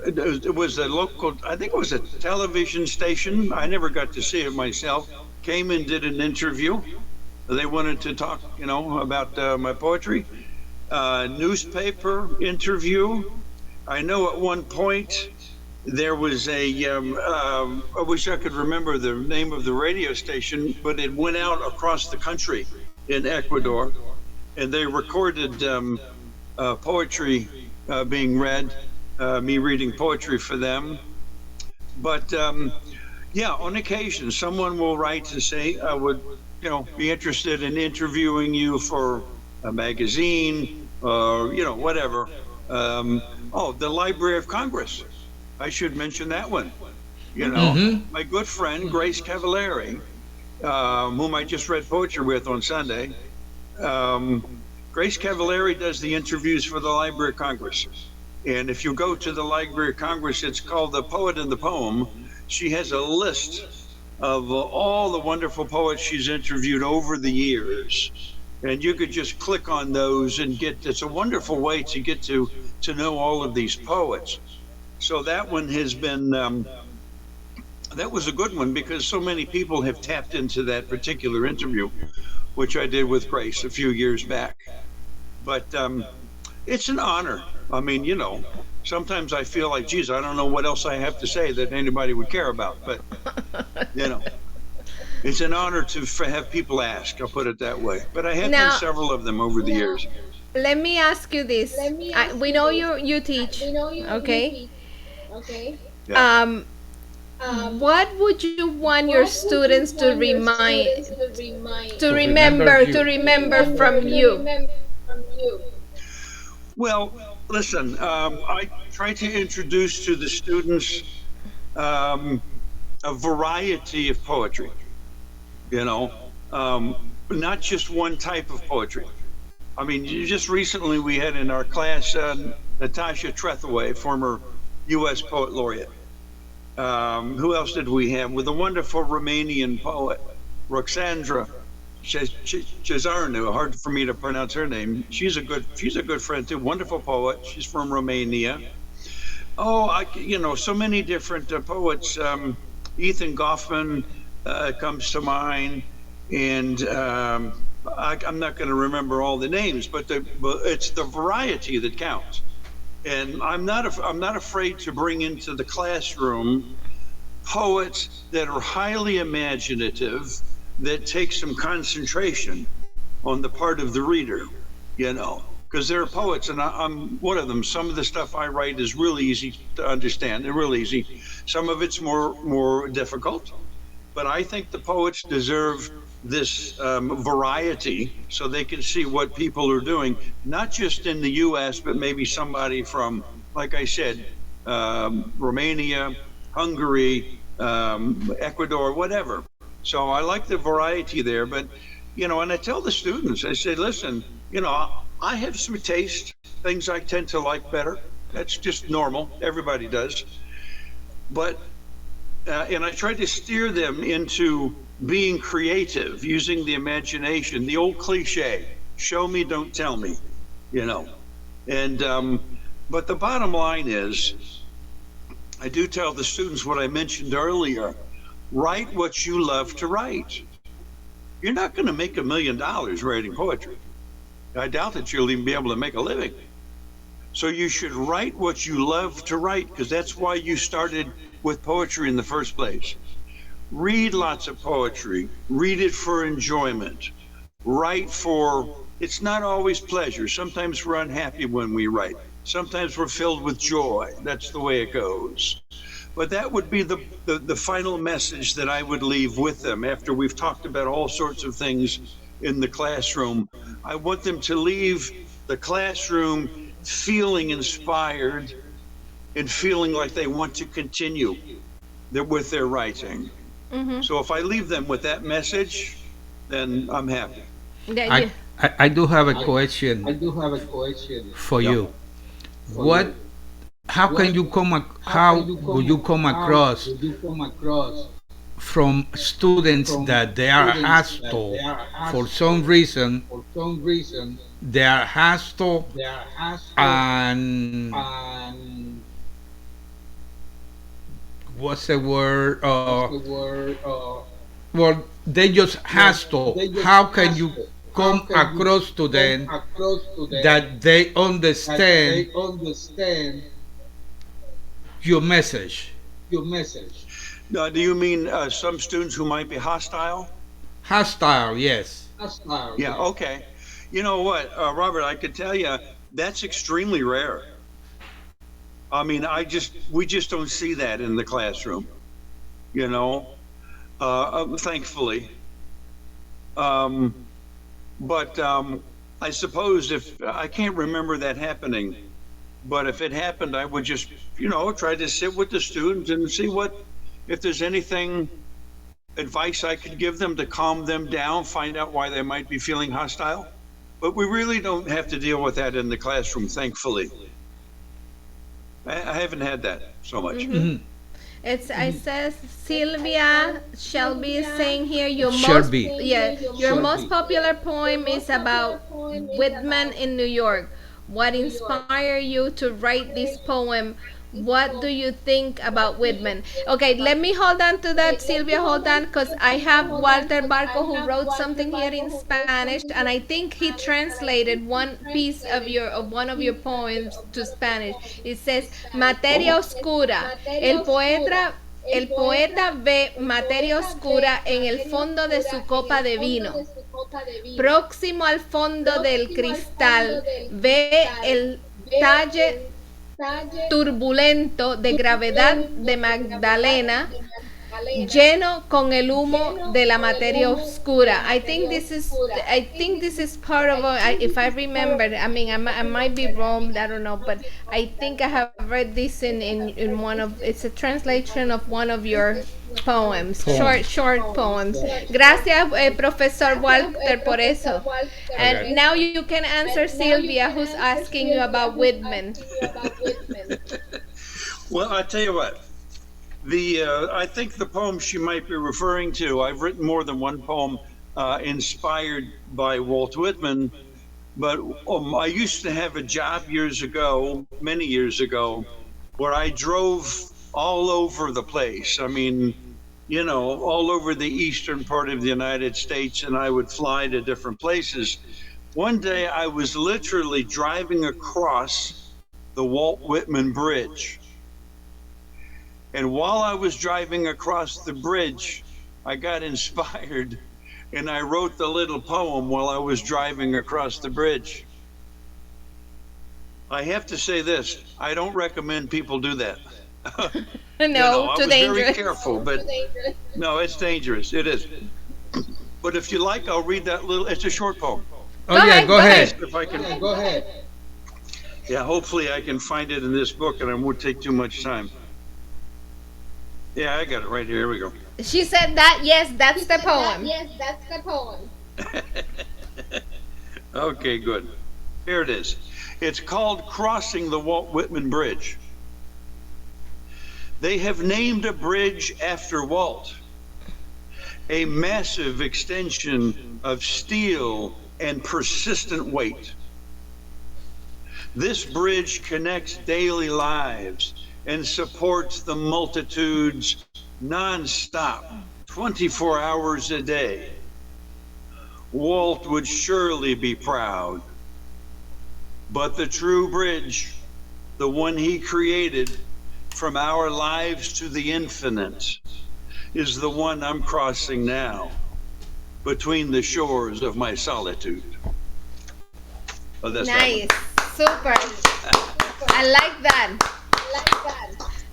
[SPEAKER 3] It was a local, I think it was a television station. I never got to see it myself. Came and did an interview. They wanted to talk, about my poetry. Newspaper interview. I know at one point there was I wish I could remember the name of the radio station, but it went out across the country in Ecuador, and they recorded poetry being read, me reading poetry for them. But yeah, on occasion, someone will write to say, I would, be interested in interviewing you for a magazine or, whatever. The Library of Congress. I should mention that one. My good friend, Grace Cavallari, whom I just read poetry with on Sunday. Grace Cavallari does the interviews for the Library of Congress. And if you go to the Library of Congress, it's called The Poet and the Poem. She has a list of all the wonderful poets she's interviewed over the years. And you could just click on those and it's a wonderful way to get to know all of these poets. So that one has been, that was a good one because so many people have tapped into that particular interview, which I did with Grace a few years back. But it's an honor. I mean, sometimes I feel like, geez, I don't know what else I have to say that anybody would care about. But, it's an honor to have people ask. I'll put it that way. But I have done several of them over the years.
[SPEAKER 1] let me ask you this. We know you teach, okay?
[SPEAKER 3] Yeah.
[SPEAKER 1] Um, what would you want your students to
[SPEAKER 2] To remember
[SPEAKER 1] to
[SPEAKER 2] you.
[SPEAKER 1] remember from you?
[SPEAKER 3] Well, listen, I try to introduce to the students um, a variety of poetry, you know, not just one type of poetry. I mean, just recently we had in our class Natasha Trethewey, former U.S. poet laureate. Who else did we have? With a wonderful Romanian poet, Roxandra Cezarnu. Hard for me to pronounce her name. She's a good friend too. Wonderful poet. She's from Romania. Oh, so many different poets. Ethan Goffman comes to mind, and I'm not going to remember all the names, but it's the variety that counts. And I'm not afraid to bring into the classroom poets that are highly imaginative, that take some concentration on the part of the reader, because there are poets, and I'm one of them. Some of the stuff I write is really easy to understand, and real easy. Some of it's more difficult, but I think the poets deserve this variety so they can see what people are doing, not just in the U.S., but maybe somebody from, like I said, Romania, Hungary, Ecuador, whatever. So I like the variety there. But, and I tell the students, I say, listen, I have some taste, things I tend to like better. That's just normal. Everybody does. But and I try to steer them into being creative, using the imagination, the old cliche, show me, don't tell me, you know. And, but the bottom line is, I do tell the students what I mentioned earlier, write what you love to write. You're not going to make $1 million writing poetry. I doubt that you'll even be able to make a living. So you should write what you love to write, because that's why you started with poetry in the first place. Read lots of poetry. Read it for enjoyment. Write for, it's not always pleasure. Sometimes we're unhappy when we write. Sometimes we're filled with joy. That's the way it goes. But that would be the final message that I would leave with them after we've talked about all sorts of things in the classroom. I want them to leave the classroom feeling inspired and feeling like they want to continue with their writing.
[SPEAKER 1] Mm-hmm.
[SPEAKER 3] So if I leave them with that message, then I'm happy.
[SPEAKER 1] Yeah,
[SPEAKER 2] I,
[SPEAKER 1] yeah.
[SPEAKER 2] I do have a question for
[SPEAKER 3] Yep.
[SPEAKER 2] you. What? How can you how will you come across from students that they are hostile for some reason? They are hostile and what's the word? Well, they just hostile. How can you come across to them that they understand your message?
[SPEAKER 3] Do you mean some students who might be hostile?
[SPEAKER 2] Hostile, yes.
[SPEAKER 3] Yeah, okay. You know what, Robert, I could tell you that's extremely rare. I mean, we just don't see that in the classroom, you know, thankfully. Um, but I suppose if I can't remember that happening, but if it happened, I would just, try to sit with the student and see if there's anything, advice I could give them to calm them down, find out why they might be feeling hostile. But we really don't have to deal with that in the classroom, thankfully. I haven't had that so much.
[SPEAKER 1] Mm-hmm. I says Sylvia Shelby is saying here
[SPEAKER 2] Shelby.
[SPEAKER 1] your most popular poem is about Whitman in New York. What inspired you to write this poem? What do you think about Whitman? Okay, let me hold on to that, Sylvia. Hold on, because I have Walter Barco who wrote something here in Spanish, and I think he translated one piece of one of your poems to Spanish. It says materia oscura. El poeta ve materia oscura en el fondo de su copa de vino. Próximo al fondo del cristal, ve el talle turbulento de gravedad de Magdalena lleno con el humo de la materia oscura. I think this is part of if I remember. I mean, I might be wrong. I don't know, but I think I have read this in one of. It's a translation of one of your poems, short poems. Gracias, Professor Walter, por eso. And
[SPEAKER 2] Okay.
[SPEAKER 1] now you can answer Sylvia, who's asking you about Whitman.
[SPEAKER 3] Well, I tell you what. I think the poem she might be referring to. I've written more than one poem inspired by Walt Whitman, but I used to have a job years ago, many years ago, where I drove all over the place. I mean, all over the eastern part of the United States, and I would fly to different places. One day I was literally driving across the Walt Whitman Bridge. And while I was driving across the bridge, I got inspired and I wrote the little poem while I was driving across the bridge. I have to say this, I don't recommend people do that.
[SPEAKER 1] No,
[SPEAKER 3] I
[SPEAKER 1] too
[SPEAKER 3] was
[SPEAKER 1] dangerous.
[SPEAKER 3] very careful, but no, it's dangerous. It is. But if you like, I'll read that little, it's a short poem.
[SPEAKER 2] Oh yeah, go ahead.
[SPEAKER 3] If I can, go ahead. Yeah, hopefully I can find it in this book and I won't take too much time. Yeah, I got it right here. Here we go.
[SPEAKER 1] She said that. Yes, that's the poem.
[SPEAKER 3] Okay, good. Here it is. It's called Crossing the Walt Whitman Bridge. They have named a bridge after Walt, a massive extension of steel and persistent weight. This bridge connects daily lives and supports the multitudes non-stop, 24 hours a day. Walt would surely be proud. But the true bridge, the one he created from our lives to the infinite, is the one I'm crossing now between the shores of my solitude. Oh, that's
[SPEAKER 1] nice. Super. I like that.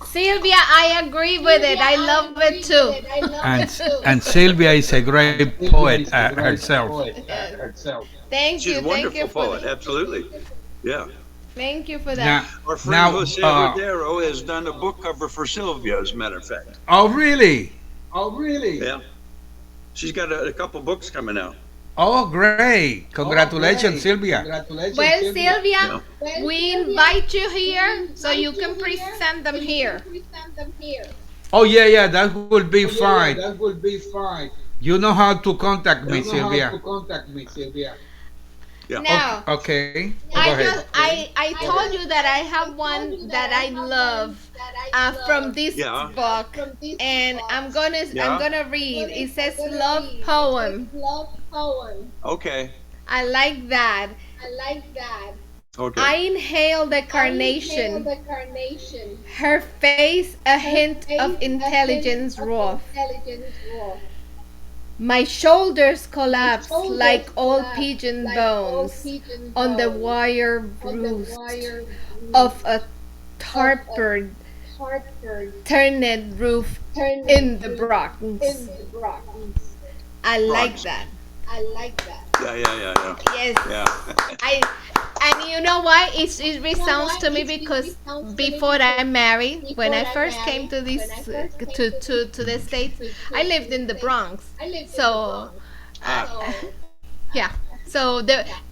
[SPEAKER 1] Sylvia, I agree with it. I love it too.
[SPEAKER 2] And Sylvia is a great poet herself.
[SPEAKER 1] Thank
[SPEAKER 3] She's
[SPEAKER 1] you.
[SPEAKER 3] a wonderful
[SPEAKER 1] Thank you
[SPEAKER 3] poet, absolutely. Yeah.
[SPEAKER 1] Thank you for that.
[SPEAKER 3] Our friend Jose Rodero has done a book cover for Sylvia, as a matter of fact.
[SPEAKER 2] Oh really?
[SPEAKER 3] Yeah. She's got a couple books coming out.
[SPEAKER 2] Oh great! Congratulations, Sylvia.
[SPEAKER 1] Well, Sylvia, we invite you here so you can present them here.
[SPEAKER 2] Oh yeah, that will be fine. You know how to contact me, Sylvia.
[SPEAKER 3] Yeah.
[SPEAKER 1] Now,
[SPEAKER 2] Okay. Go ahead.
[SPEAKER 1] I told you that I have one that I love from this book, and I'm gonna read. It says love poem.
[SPEAKER 3] Okay.
[SPEAKER 1] I like that.
[SPEAKER 3] Okay.
[SPEAKER 1] I inhale the carnation, her face a hint of intelligence wrath. My shoulders collapse like old pigeon bones on the wire roost of a tarpered, turned roof in the Bronx. I like that.
[SPEAKER 3] Yeah.
[SPEAKER 1] Yes.
[SPEAKER 3] Yeah.
[SPEAKER 1] And you know why? It resounds to me because before I married, when I first came to this to the States, I lived in the Bronx. So, yeah. So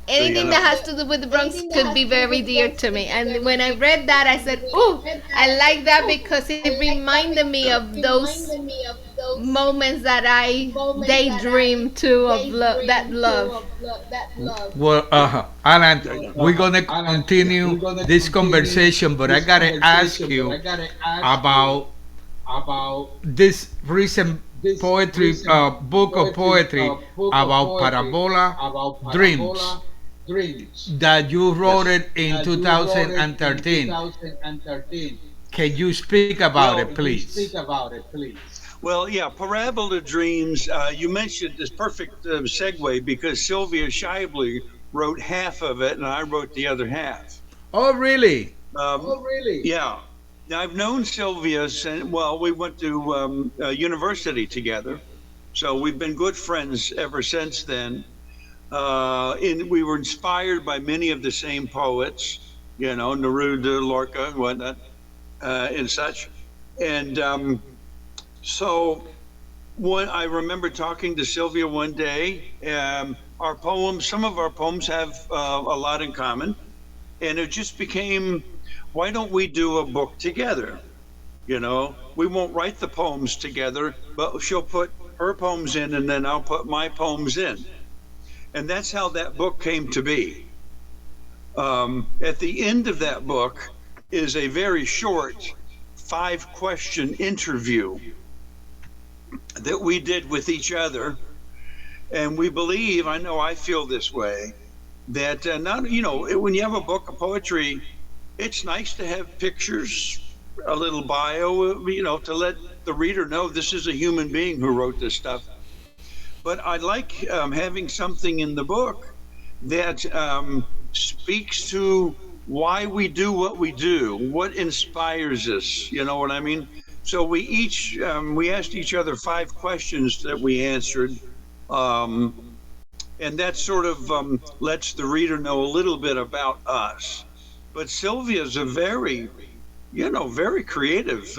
[SPEAKER 1] anything that has to do with the Bronx could be very dear to me. And when I read that, I said, "Ooh, I like that because it reminded me of those moments that I daydream too of that love."
[SPEAKER 2] Well, Alan, we're gonna continue this conversation, but I gotta ask you about this recent poetry book of poetry about Parabola Dreams that you wrote it in 2013. Can you speak about it, please?
[SPEAKER 3] Well, yeah, Parabola Dreams. You mentioned this perfect segue because Sylvia Scheibler wrote half of it and I wrote the other half.
[SPEAKER 2] Oh, really?
[SPEAKER 3] Yeah. Now, I've known Sylvia since, well, we went to university together. So we've been good friends ever since then. We were inspired by many of the same poets, Neruda, Lorca, and whatnot, and such. And so I remember talking to Sylvia one day. Some of our poems have a lot in common. And it just became, why don't we do a book together? We won't write the poems together, but she'll put her poems in and then I'll put my poems in. And that's how that book came to be. At the end of that book is a very short 5-question interview that we did with each other. And we believe, I know I feel this way, that when you have a book of poetry, it's nice to have pictures, a little bio, to let the reader know this is a human being who wrote this stuff. But I like having something in the book that speaks to why we do what we do, what inspires us, you know what I mean? So we asked each other 5 questions that we answered. And that sort of lets the reader know a little bit about us. But Sylvia's a very creative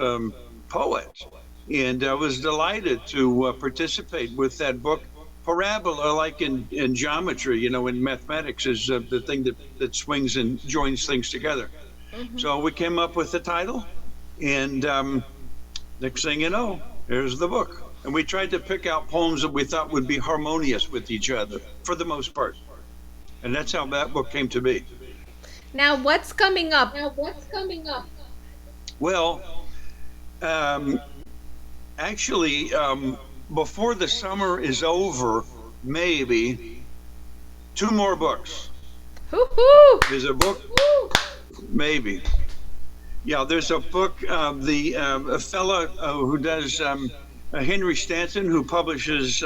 [SPEAKER 3] poet. And I was delighted to participate with that book. Parabola, like in geometry, in mathematics, is the thing that swings and joins things together. Mm-hmm. So we came up with the title, and next thing you know, here's the book. And we tried to pick out poems that we thought would be harmonious with each other, for the most part. And that's how that book came to be.
[SPEAKER 1] Now, what's coming up?
[SPEAKER 3] Well, actually, before the summer is over, maybe 2 more books.
[SPEAKER 1] Hoo-hoo!
[SPEAKER 3] There's a book, maybe. Yeah, there's a book, a fella who does, Henry Stanton, who publishes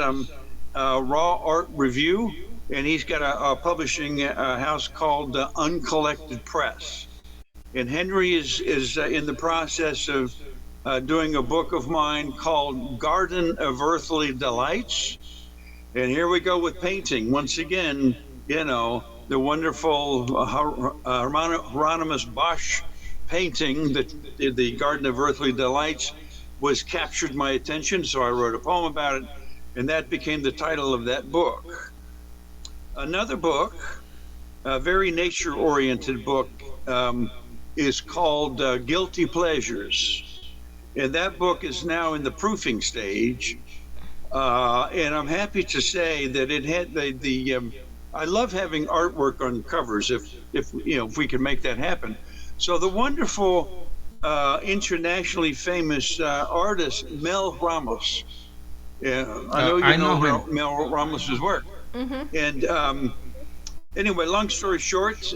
[SPEAKER 3] Raw Art Review, and he's got a publishing house called Uncollected Press. And Henry is in the process of doing a book of mine called Garden of Earthly Delights. And here we go with painting. Once again, the wonderful Hieronymus Bosch painting, the Garden of Earthly Delights, captured my attention, so I wrote a poem about it, and that became the title of that book. Another book, a very nature-oriented book, is called Guilty Pleasures. And that book is now in the proofing stage. And I'm happy to say that it had I love having artwork on covers if we can make that happen. So the wonderful internationally famous artist Mel Ramos. Yeah, I know Mel Ramos's work. Mm-hmm. And anyway, long story short,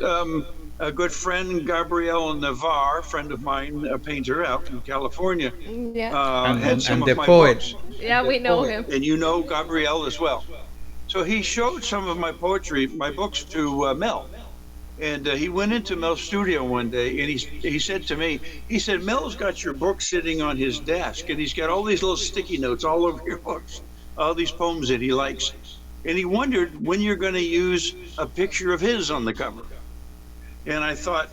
[SPEAKER 3] a good friend, Gabrielle Navarre, friend of mine, a painter out in California, had some of my books.
[SPEAKER 1] Yeah, we know him.
[SPEAKER 3] And you know Gabrielle as well. So he showed some of my poetry, my books, to Mel. And he went into Mel's studio one day, and he said to me, Mel's got your book sitting on his desk, and he's got all these little sticky notes all over your books, all these poems that he likes. And he wondered when you're going to use a picture of his on the cover. And I thought,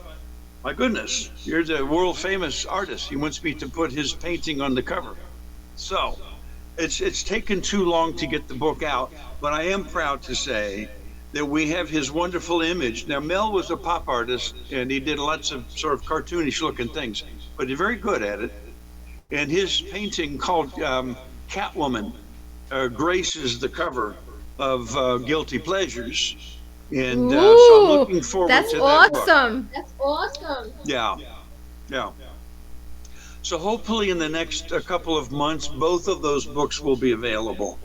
[SPEAKER 3] my goodness, you're the world famous artist. He wants me to put his painting on the cover. So it's taken too long to get the book out, but I am proud to say that we have his wonderful image. Now, Mel was a pop artist, and he did lots of sort of cartoonish looking things, but he's very good at it. And his painting called Catwoman graces the cover of Guilty Pleasures. And so I'm looking forward to that book.
[SPEAKER 1] That's awesome.
[SPEAKER 3] Yeah. So hopefully in the next couple of months, both of those books will be available.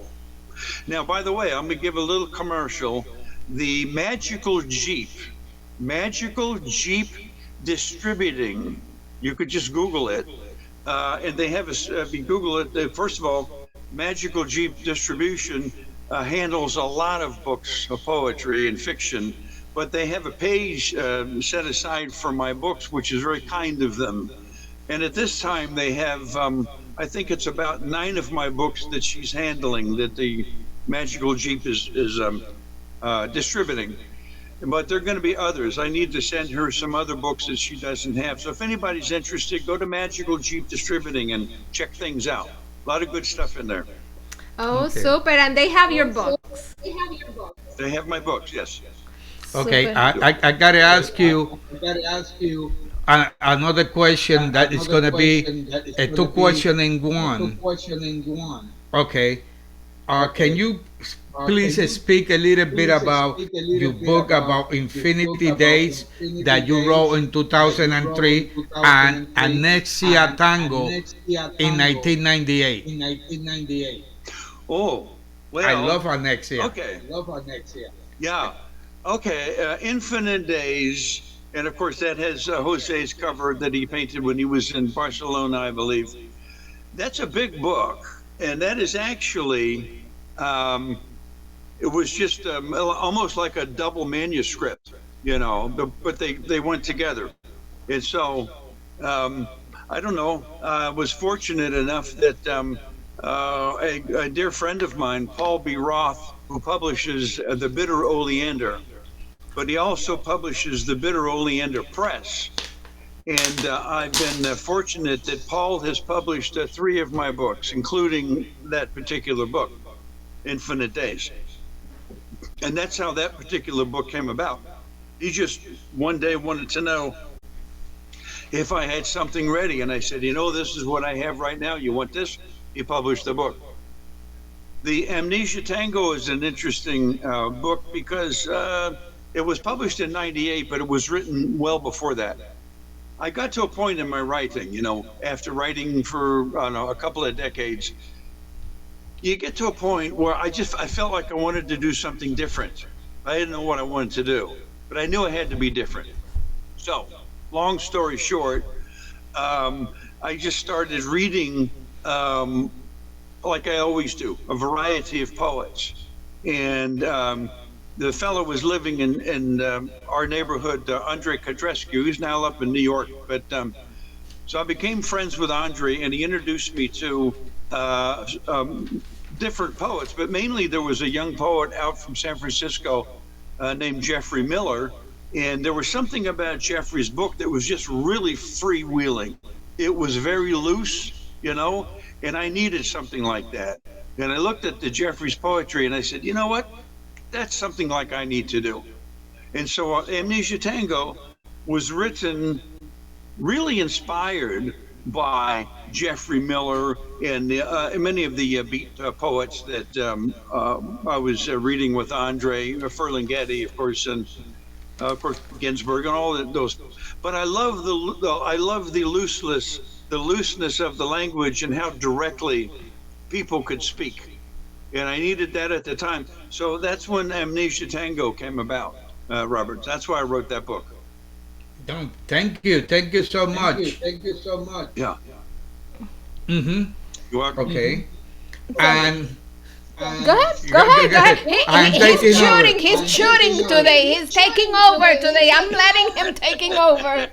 [SPEAKER 3] Now, by the way, I'm going to give a little commercial. The Magical Jeep Distributing, you could just Google it, and they have if you Google it, first of all, Magical Jeep Distribution handles a lot of books of poetry and fiction, but they have a page set aside for my books, which is very kind of them. And at this time, they have, I think it's about 9 of my books that she's handling, that the Magical Jeep is distributing. But there are going to be others. I need to send her some other books that she doesn't have. So if anybody's interested, go to Magical Jeep Distributing and check things out. A lot of good stuff in there.
[SPEAKER 1] Oh, okay. Super. And they have your books.
[SPEAKER 3] They have my books, yes.
[SPEAKER 2] Okay, I got to ask you another question that is going to be a 2 question in one. Okay. Can you please speak a little bit about your book about Infinity Days that you wrote in 2003 and Annexia Tango in 1998?
[SPEAKER 3] Oh, well.
[SPEAKER 2] I love Annexia.
[SPEAKER 3] Okay. Yeah. Okay. Infinite Days. And of course, that has Jose's cover that he painted when he was in Barcelona, I believe. That's a big book. And that is actually, it was just almost like a double manuscript, but they went together. And so, I don't know, I was fortunate enough that a dear friend of mine, Paul B. Roth, who publishes The Bitter Oleander, but he also publishes the Bitter Oleander Press. And I've been fortunate that Paul has published 3 of my books, including that particular book, Infinite Days. And that's how that particular book came about. He just one day wanted to know if I had something ready. And I said, this is what I have right now. You want this? He published the book. The Amnesia Tango is an interesting book because it was published in 98, but it was written well before that. I got to a point in my writing, after writing for, a couple of decades, you get to a point where I felt like I wanted to do something different. I didn't know what I wanted to do, but I knew I had to be different. So, long story short, I just started reading, like I always do, a variety of poets. And the fellow was living in our neighborhood, Andre Codrescu. He's now up in New York. But so I became friends with Andre, and he introduced me to different poets. But mainly there was a young poet out from San Francisco named Jeffrey Miller. And there was something about Jeffrey's book that was just really freewheeling. It was very loose, and I needed something like that. And I looked at the Jeffrey's poetry, and I said, you know what? That's something like I need to do. And so Amnesia Tango was written really inspired by Jeffrey Miller and many of the beat poets that I was reading with Andre, Ferlinghetti, of course, and of course Ginsberg and all those. But I love the looseness of the language and how directly people could speak. And I needed that at the time. So that's when Amnesia Tango came about, Robert. That's why I wrote that book.
[SPEAKER 2] Thank you. Thank you so much.
[SPEAKER 3] Yeah.
[SPEAKER 2] Mm-hmm.
[SPEAKER 3] You're welcome.
[SPEAKER 2] Okay. And
[SPEAKER 1] Go ahead. He's shooting today. He's taking over today. I'm letting him taking over.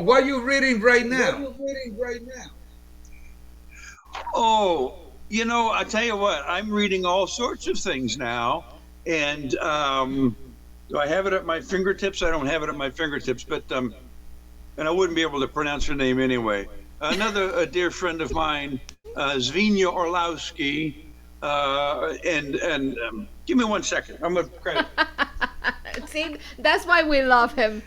[SPEAKER 2] What are you reading right now?
[SPEAKER 3] Oh, I tell you what, I'm reading all sorts of things now. And do I have it at my fingertips? I don't have it at my fingertips, but and I wouldn't be able to pronounce her name anyway. A dear friend of mine, Zvinia Orlowski, and give me 1 second. I'm gonna grab it.
[SPEAKER 1] See, that's why we love him.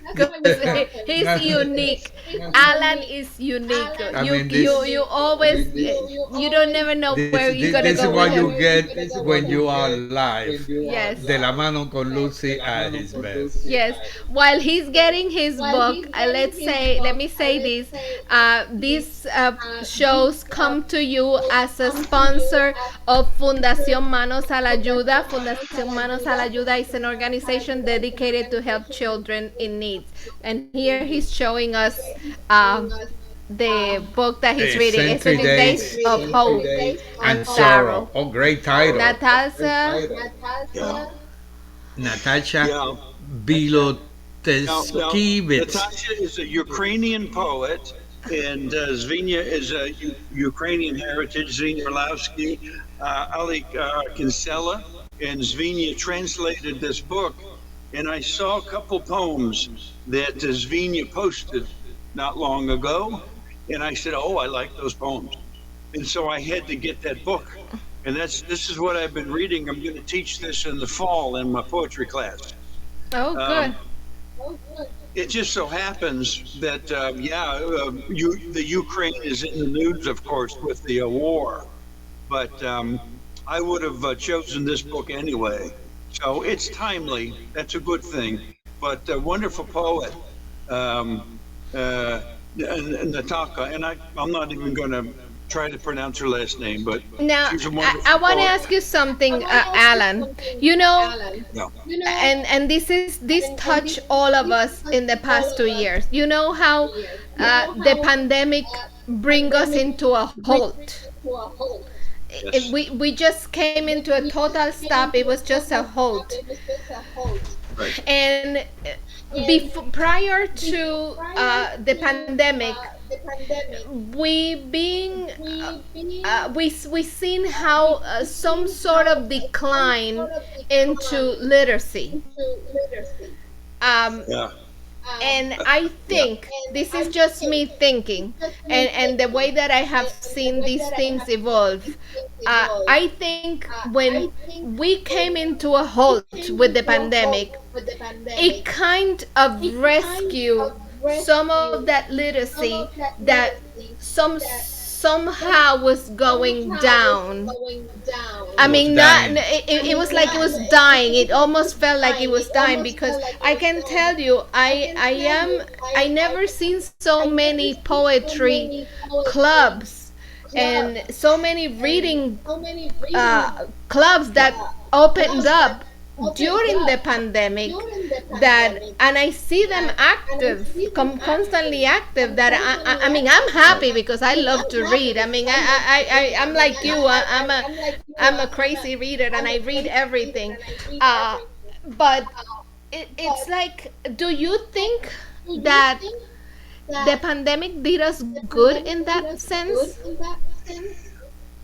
[SPEAKER 1] He's unique. Alan is unique. You always, you don't never know where you're gonna go.
[SPEAKER 2] This is what you get when you are live.
[SPEAKER 1] Yes.
[SPEAKER 2] De la mano con Lucy at his best.
[SPEAKER 1] Yes. While he's getting his book, let me say this. These shows come to you as a sponsor of Fundación Manos a la Ayuda. Fundación Manos a la Ayuda is an organization dedicated to help children in need. And here he's showing us the book that he's reading. It's
[SPEAKER 2] Century
[SPEAKER 1] in
[SPEAKER 2] Days
[SPEAKER 1] Days of Hope and
[SPEAKER 2] and
[SPEAKER 1] Sorrow.
[SPEAKER 2] Sorrow. Oh, great title.
[SPEAKER 1] Natasha.
[SPEAKER 3] Yeah.
[SPEAKER 2] Natasha
[SPEAKER 3] Yeah. Now,
[SPEAKER 2] Biloteskivitz.
[SPEAKER 3] Natasha is a Ukrainian poet, and Zvinya is a Ukrainian heritage. Zvinya Orlowski, Ali Kinsella, and Zvinya translated this book. And I saw a couple poems that Zvinya posted not long ago, and I said, "Oh, I like those poems," and so I had to get that book. And this is what I've been reading. I'm going to teach this in the fall in my poetry class.
[SPEAKER 1] Oh, good.
[SPEAKER 3] It just so happens that, the Ukraine is in the news, of course, with the war. But I would have chosen this book anyway. So it's timely. That's a good thing. But a wonderful poet, Nataka, and I'm not even going to try to pronounce her last name, but
[SPEAKER 1] Now,
[SPEAKER 3] she's a wonderful
[SPEAKER 1] I want to
[SPEAKER 3] poet.
[SPEAKER 1] ask you something, Alan. You know,
[SPEAKER 3] Yeah.
[SPEAKER 1] and this touched all of us in the past 2 years. You know how the pandemic bring us into a halt.
[SPEAKER 3] Yes.
[SPEAKER 1] We just came into a total stop. It was just a halt.
[SPEAKER 3] Right.
[SPEAKER 1] And prior to the pandemic, we being we seen how some sort of decline into literacy.
[SPEAKER 3] Yeah.
[SPEAKER 1] And I think this is just me thinking, and the way that I have seen these things evolve. I think when we came into a halt with the pandemic, it kind of rescued some of that literacy that somehow was going down. I mean, not
[SPEAKER 2] Dying.
[SPEAKER 1] it was like it was dying. It almost felt like it was dying because I can tell you, I never seen so many poetry clubs and so many reading clubs that opened up during the pandemic, that, and I see them active, constantly active, that I mean, I'm happy because I love to read. I mean, I'm like you. I'm a crazy reader and I read everything. But it's like, do you think that the pandemic did us good in that sense?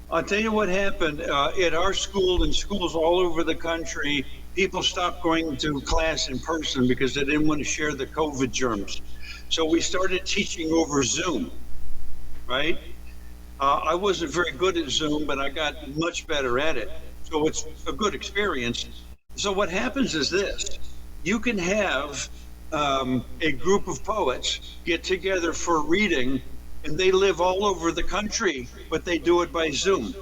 [SPEAKER 3] I'll tell you what happened at our school and schools all over the country. People stopped going to class in person because they didn't want to share the COVID germs. So we started teaching over Zoom, right? I wasn't very good at Zoom, but I got much better at it. So it's a good experience. So what happens is this: you can have a group of poets get together for reading, and they live all over the country, but they do it by Zoom.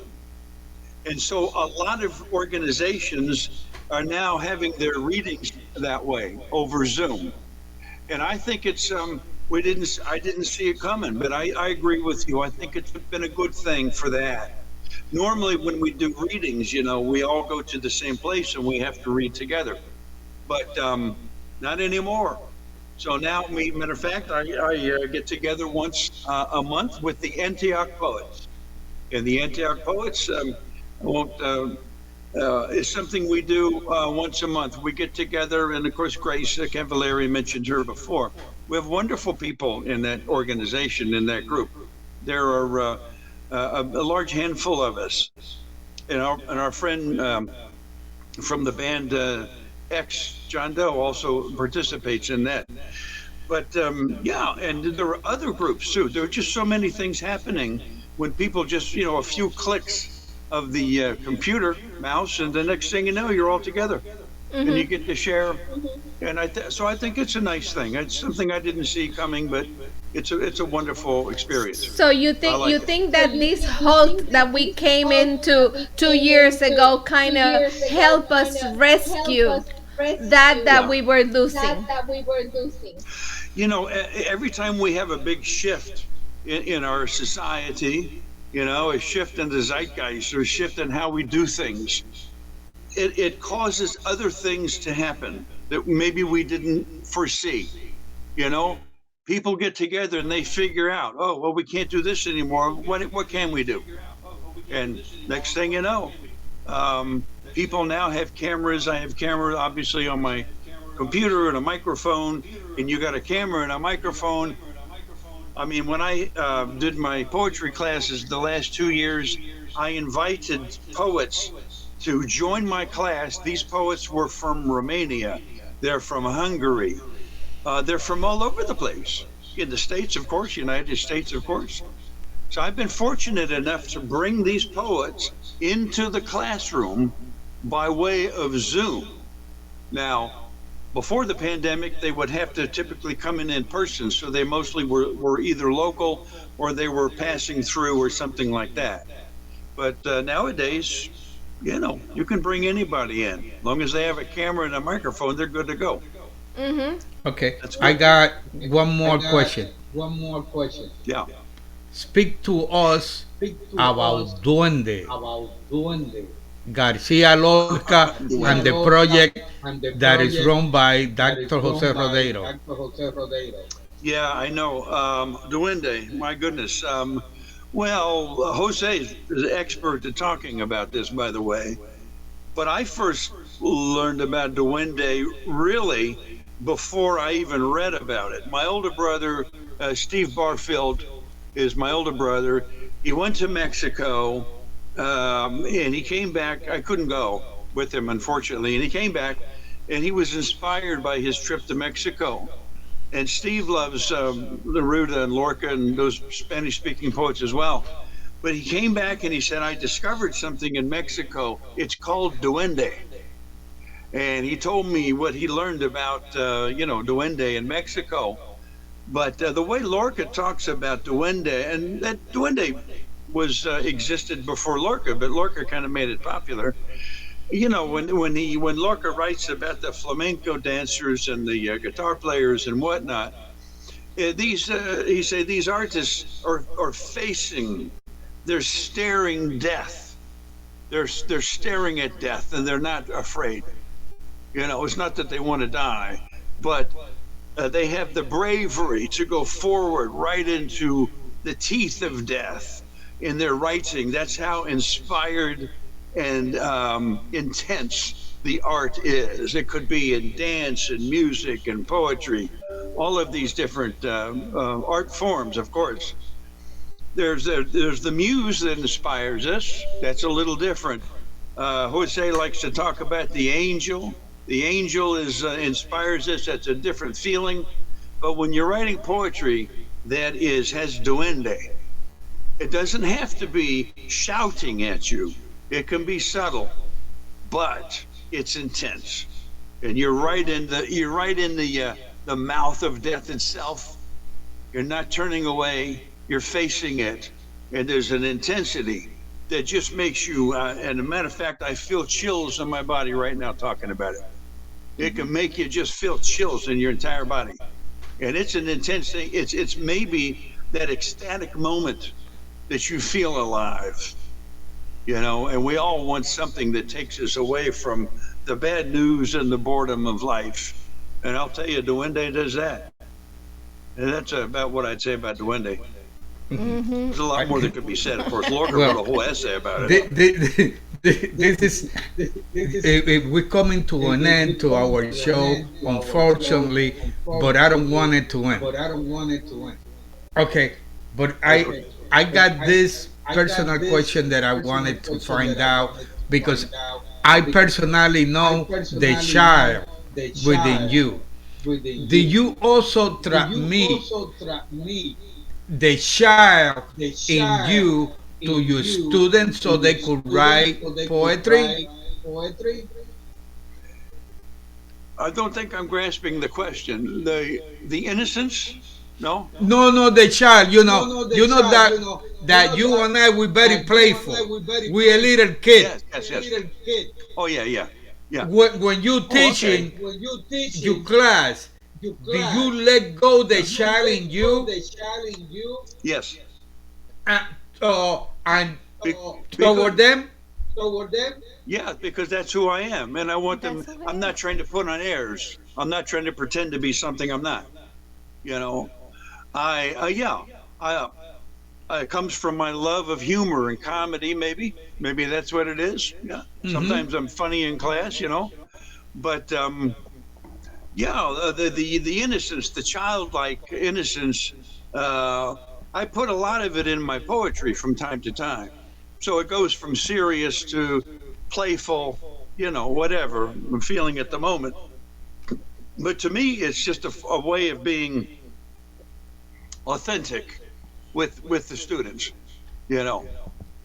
[SPEAKER 3] And so a lot of organizations are now having their readings that way over Zoom. And I think it's I didn't see it coming, but I agree with you. I think it's been a good thing for that. Normally when we do readings, we all go to the same place and we have to read together. But not anymore. So now, matter of fact, I get together once a month with the Antioch Poets. And the Antioch Poets is something we do once a month. We get together, and of course, Grace Cavallari mentioned her before. We have wonderful people in that organization, in that group. There are a large handful of us. And our friend from the band X, John Doe, also participates in that. But and there are other groups too. There are just so many things happening when people just, a few clicks of the computer mouse, and the next thing you know, you're all together, and you get to share. And so I think it's a nice thing. It's something I didn't see coming, but it's a wonderful experience.
[SPEAKER 1] So you think that this halt that we came into 2 years ago kind of helped us rescue that we were losing?
[SPEAKER 3] Every time we have a big shift in our society, a shift in the zeitgeist or a shift in how we do things, it causes other things to happen that maybe we didn't foresee. people get together and they figure out, oh, well, we can't do this anymore. What can we do? And next thing you know, people now have cameras. I have camera, obviously, on my computer and a microphone, and you got a camera and a microphone. I mean, when I did my poetry classes the last 2 years, I invited poets to join my class. These poets were from Romania. They're from Hungary. They're from all over the place. In the States, of course, United States, of course. So I've been fortunate enough to bring these poets into the classroom by way of Zoom. Now, before the pandemic, they would have to typically come in person. So they mostly were either local or they were passing through or something like that. But nowadays, you can bring anybody in. As long as they have a camera and a microphone, they're good to go.
[SPEAKER 2] Okay, I got one more question.
[SPEAKER 3] Yeah.
[SPEAKER 2] Speak to us about Duende, Garcia Lorca, and the project that is run by Dr. Jose Rodeiro.
[SPEAKER 3] Yeah, I know. Duende, my goodness. Well, Jose is an expert at talking about this, by the way. But I first learned about Duende really before I even read about it. My older brother, Steve Barfield, is my older brother. He went to Mexico and he came back. I couldn't go with him, unfortunately. And he came back and he was inspired by his trip to Mexico. And Steve loves Neruda and Lorca and those Spanish-speaking poets as well. But he came back and he said, I discovered something in Mexico. It's called Duende. And he told me what he learned about, Duende in Mexico. But the way Lorca talks about Duende, and that Duende was existed before Lorca, but Lorca kind of made it popular. When Lorca writes about the flamenco dancers and the guitar players and whatnot, he say these artists are facing, they're staring death. They're staring at death and they're not afraid. It's not that they want to die, but they have the bravery to go forward right into the teeth of death in their writing. That's how inspired and intense the art is. It could be in dance and music and poetry, all of these different art forms, of course. There's the muse that inspires us. That's a little different. Jose likes to talk about the angel. The angel inspires us. That's a different feeling. But when you're writing poetry that has duende, it doesn't have to be shouting at you. It can be subtle, but it's intense. And you're right in the mouth of death itself. You're not turning away. You're facing it, and there's an intensity that just makes you. And as a matter of fact, I feel chills in my body right now talking about it. It can make you just feel chills in your entire body, and it's an intense thing. It's maybe that ecstatic moment that you feel alive. And we all want something that takes us away from the bad news and the boredom of life. And I'll tell you, Duende does that. And that's about what I'd say about Duende. There's a lot more that could be said. Of course, Lorca wrote a whole essay about it.
[SPEAKER 2] This is we're coming to an end to our show, unfortunately, but I don't want it to end. Okay, but I got this personal question that I wanted to find out because I personally know the child within you. Do you also transmit the child in you to your students so they could write poetry?
[SPEAKER 3] I don't think I'm grasping the question. The innocence? No,
[SPEAKER 2] the child. That you and I we very playful. We a little kid.
[SPEAKER 3] Yes. Oh yeah.
[SPEAKER 2] When you teaching your class, do you let go the child in you?
[SPEAKER 3] Yes.
[SPEAKER 2] And toward them?
[SPEAKER 3] Yeah, because that's who I am, and I want them. I'm not trying to put on airs. I'm not trying to pretend to be something I'm not. Yeah, I it comes from my love of humor and comedy. Maybe that's what it is. Yeah,
[SPEAKER 2] Mm-hmm.
[SPEAKER 3] sometimes I'm funny in class, but yeah, the innocence, the childlike innocence. Uh, I put a lot of it in my poetry from time to time. So it goes from serious to playful, whatever I'm feeling at the moment. But to me, it's just a way of being authentic with the students, you know.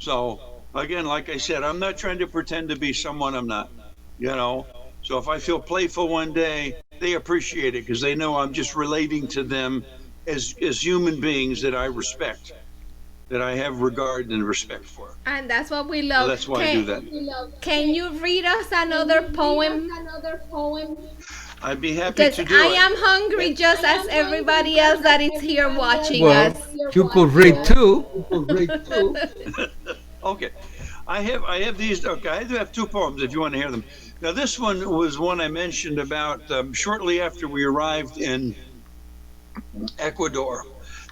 [SPEAKER 3] So again, like I said, I'm not trying to pretend to be someone I'm not, you know. So if I feel playful one day, they appreciate it because they know I'm just relating to them as human beings that I respect, that I have regard and respect for.
[SPEAKER 1] And that's what we
[SPEAKER 3] So
[SPEAKER 1] love.
[SPEAKER 3] that's why I do that.
[SPEAKER 1] Can you read us another poem?
[SPEAKER 3] I'd be happy
[SPEAKER 1] Because
[SPEAKER 3] to
[SPEAKER 1] I
[SPEAKER 3] do it.
[SPEAKER 1] am hungry just as everybody else that is here watching us.
[SPEAKER 2] Well, you could read too.
[SPEAKER 3] Okay. I have these. Okay, I do have two poems if you want to hear them. Now, this one was one I mentioned about shortly after we arrived in Ecuador.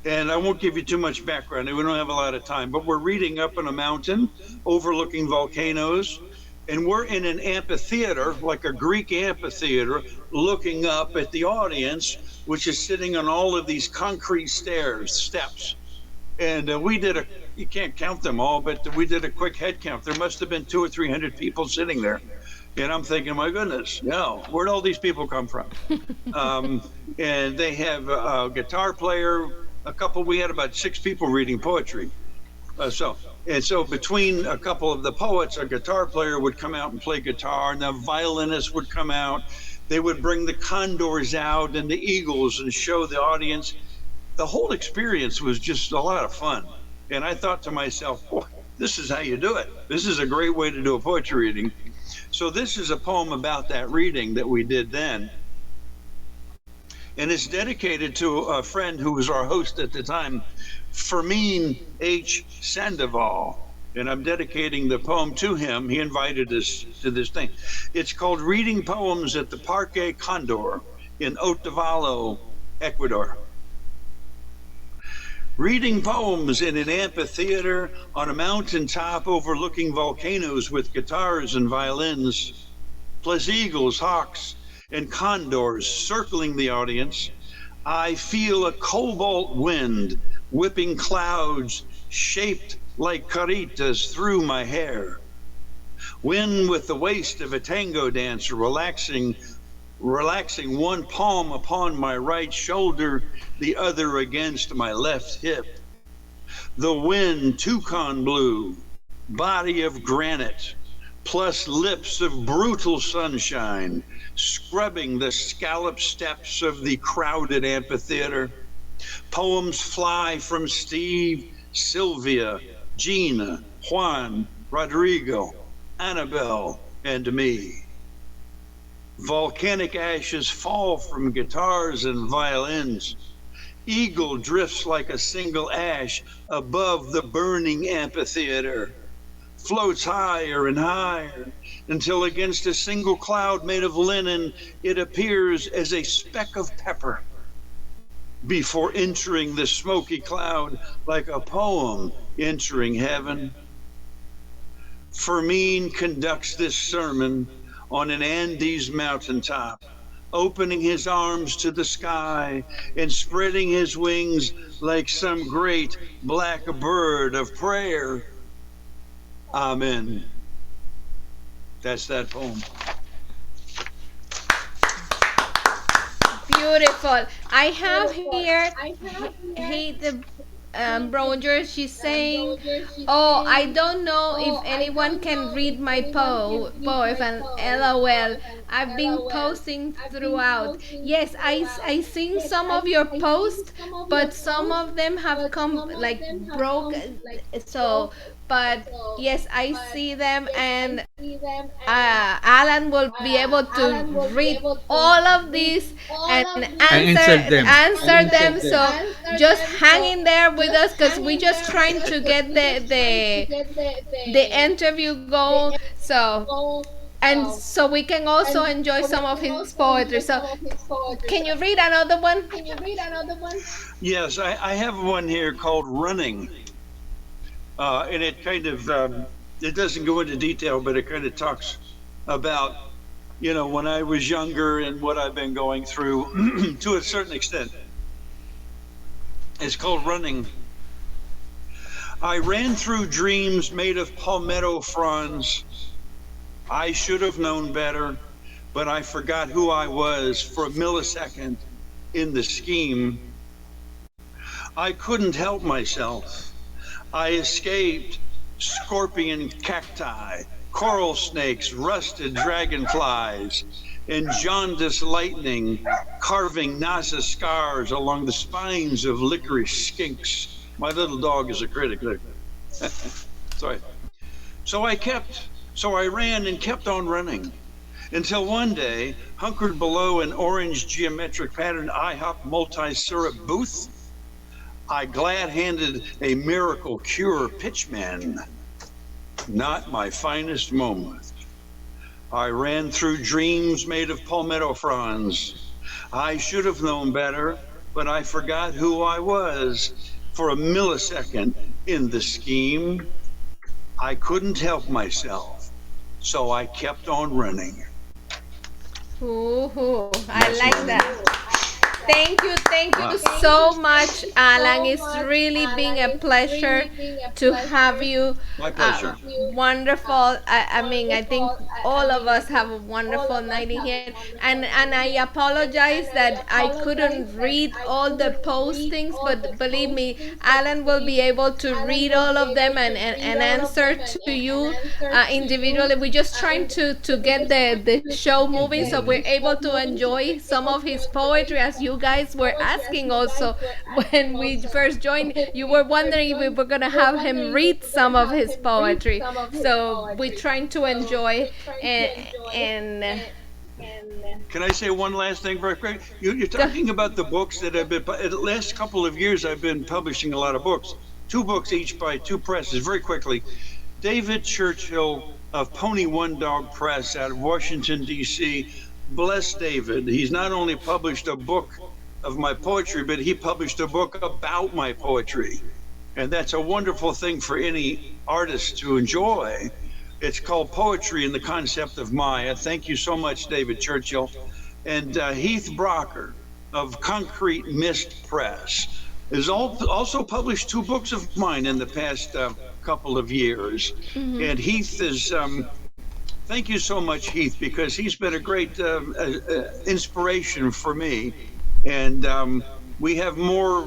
[SPEAKER 3] And I won't give you too much background. We don't have a lot of time, but we're reading up on a mountain overlooking volcanoes. And we're in an amphitheater, like a Greek amphitheater, looking up at the audience, which is sitting on all of these concrete steps. And you can't count them all, but we did a quick head count. There must have been 200 or 300 people sitting there. And I'm thinking, my goodness, where'd all these people come from? Um, and they have a guitar player, we had about 6 people reading poetry. So between a couple of the poets, a guitar player would come out and play guitar, and the violinist would come out. They would bring the condors out and the eagles and show the audience. The whole experience was just a lot of fun. And I thought to myself, boy, this is how you do it. This is a great way to do a poetry reading. So this is a poem about that reading that we did then. And it's dedicated to a friend who was our host at the time, Fermin H. Sandoval. And I'm dedicating the poem to him. He invited us to this thing. It's called Reading Poems at the Parque Condor in Otavalo, Ecuador. Reading poems in an amphitheater on a mountaintop overlooking volcanoes with guitars and violins, plus eagles, hawks, and condors circling the audience. I feel a cobalt wind whipping clouds shaped like caritas through my hair. Wind with the waist of a tango dancer, relaxing one palm upon my right shoulder, the other against my left hip. The wind, toucan blue, body of granite, plus lips of brutal sunshine, scrubbing the scallop steps of the crowded amphitheater. Poems fly from Steve, Sylvia, Gina, Juan, Rodrigo, Annabelle, and me. Volcanic ashes fall from guitars and violins. Eagle drifts like a single ash above the burning amphitheater, floats higher and higher until against a single cloud made of linen, it appears as a speck of pepper before entering the smoky cloud like a poem entering heaven. Fermin conducts this sermon on an Andes mountaintop, opening his arms to the sky and spreading his wings like some great black bird of prayer. Amen. That's that poem.
[SPEAKER 1] Beautiful. I have here the Roger. She's saying, "Oh, I don't know if anyone can read my poem and LOL. I've been posting throughout. Yes, I seen some of your posts, but some of them have come like broke. So, but yes, I see them, and Alan will be able to read all of these and
[SPEAKER 2] And insert them.
[SPEAKER 1] answer them. So just hang in there with us because we just trying to get the interview going. So and so we can also enjoy some of his poetry. So, can you read another one?
[SPEAKER 3] Yes, I have one here called Running. And it kind of, it doesn't go into detail, but it kind of talks about, when I was younger and what I've been going through to a certain extent. It's called Running. I ran through dreams made of palmetto fronds. I should have known better, but I forgot who I was for a millisecond in the scheme. I couldn't help myself. I escaped scorpion cacti, coral snakes, rusted dragonflies, and jaundice lightning carving NASA scars along the spines of licorice skinks. My little dog is a critic. Sorry. So I ran and kept on running until one day, hunkered below an orange geometric pattern IHOP multi-syrup booth, I glad-handed a miracle cure pitchman. Not my finest moment. I ran through dreams made of palmetto fronds. I should have known better, but I forgot who I was for a millisecond in the scheme. I couldn't help myself, so I kept on running.
[SPEAKER 1] Ooh, I like that. Thank you so much, Alan. It's really been a pleasure to have you.
[SPEAKER 3] My pleasure.
[SPEAKER 1] Wonderful. I mean, I think all of us have a wonderful night in here. And I apologize that I couldn't read all the postings, but believe me, Alan will be able to read all of them and answer to you individually. We're just trying to get the show moving so we're able to enjoy some of his poetry, as you guys were asking also when we first joined. You were wondering if we were going to have him read some of his poetry. So we're trying to enjoy and
[SPEAKER 3] Can I say one last thing very quick? You're talking about the books that have been, the last couple of years I've been publishing a lot of books. 2 books each by 2 presses, very quickly. David Churchill of Pony One Dog Press out of Washington, D.C. Bless David. He's not only published a book of my poetry, but he published a book about my poetry. And that's a wonderful thing for any artist to enjoy. It's called Poetry and the Concept of Maya. Thank you so much, David Churchill. And Heath Brocker of Concrete Mist Press has also published 2 books of mine in the past couple of years. Mm-hmm. And Heath is, thank you so much, Heath, because he's been a great inspiration for me. And we have more,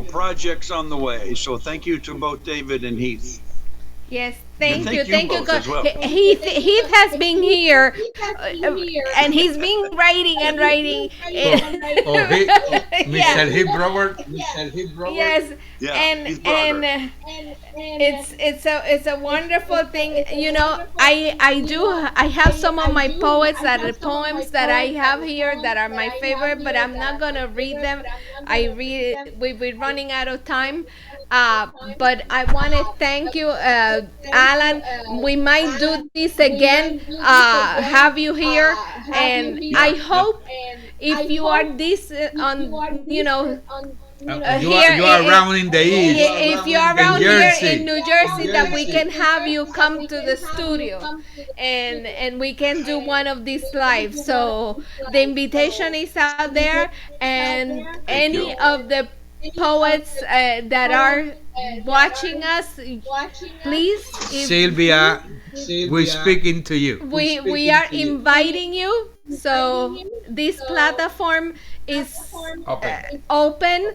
[SPEAKER 3] projects on the way. So thank you to both David and Heath.
[SPEAKER 1] Yes, thank you.
[SPEAKER 3] Well.
[SPEAKER 1] Heath has been here, and he's been writing and writing.
[SPEAKER 2] Mr. Heath Robert.
[SPEAKER 1] Yes,
[SPEAKER 3] yeah,
[SPEAKER 1] and it's a wonderful thing. I have some of my poems poems that I have here that are my favorite, but I'm not gonna read them. We're running out of time. But I want to thank you, Alan. We might do this again, have you here, and I hope if you are this
[SPEAKER 2] you are around in the East.
[SPEAKER 1] If you are around here in New Jersey, that we can have you come to the studio and we can do one of these lives. So the invitation is out there, and any of the poets that are watching us, please,
[SPEAKER 2] Sylvia, we're speaking to you.
[SPEAKER 1] We are inviting you. So this platform is open.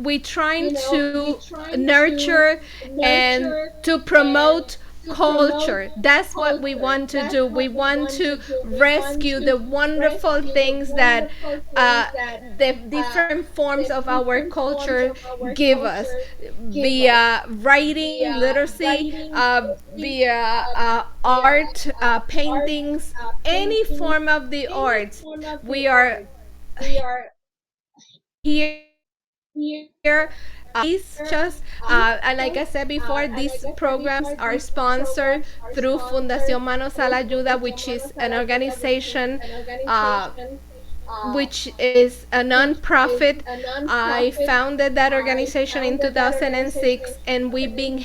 [SPEAKER 1] We're trying to nurture and to promote culture. That's what we want to do. We want to rescue the wonderful things that the different forms of our culture give us, via writing, literacy, via art, paintings, any form of the arts. We are here here. These just and like I said before, these programs are sponsored through Fundación Manos a la Ayuda, which is an organization uh, which is a non-profit. I founded that organization in 2006, and we've been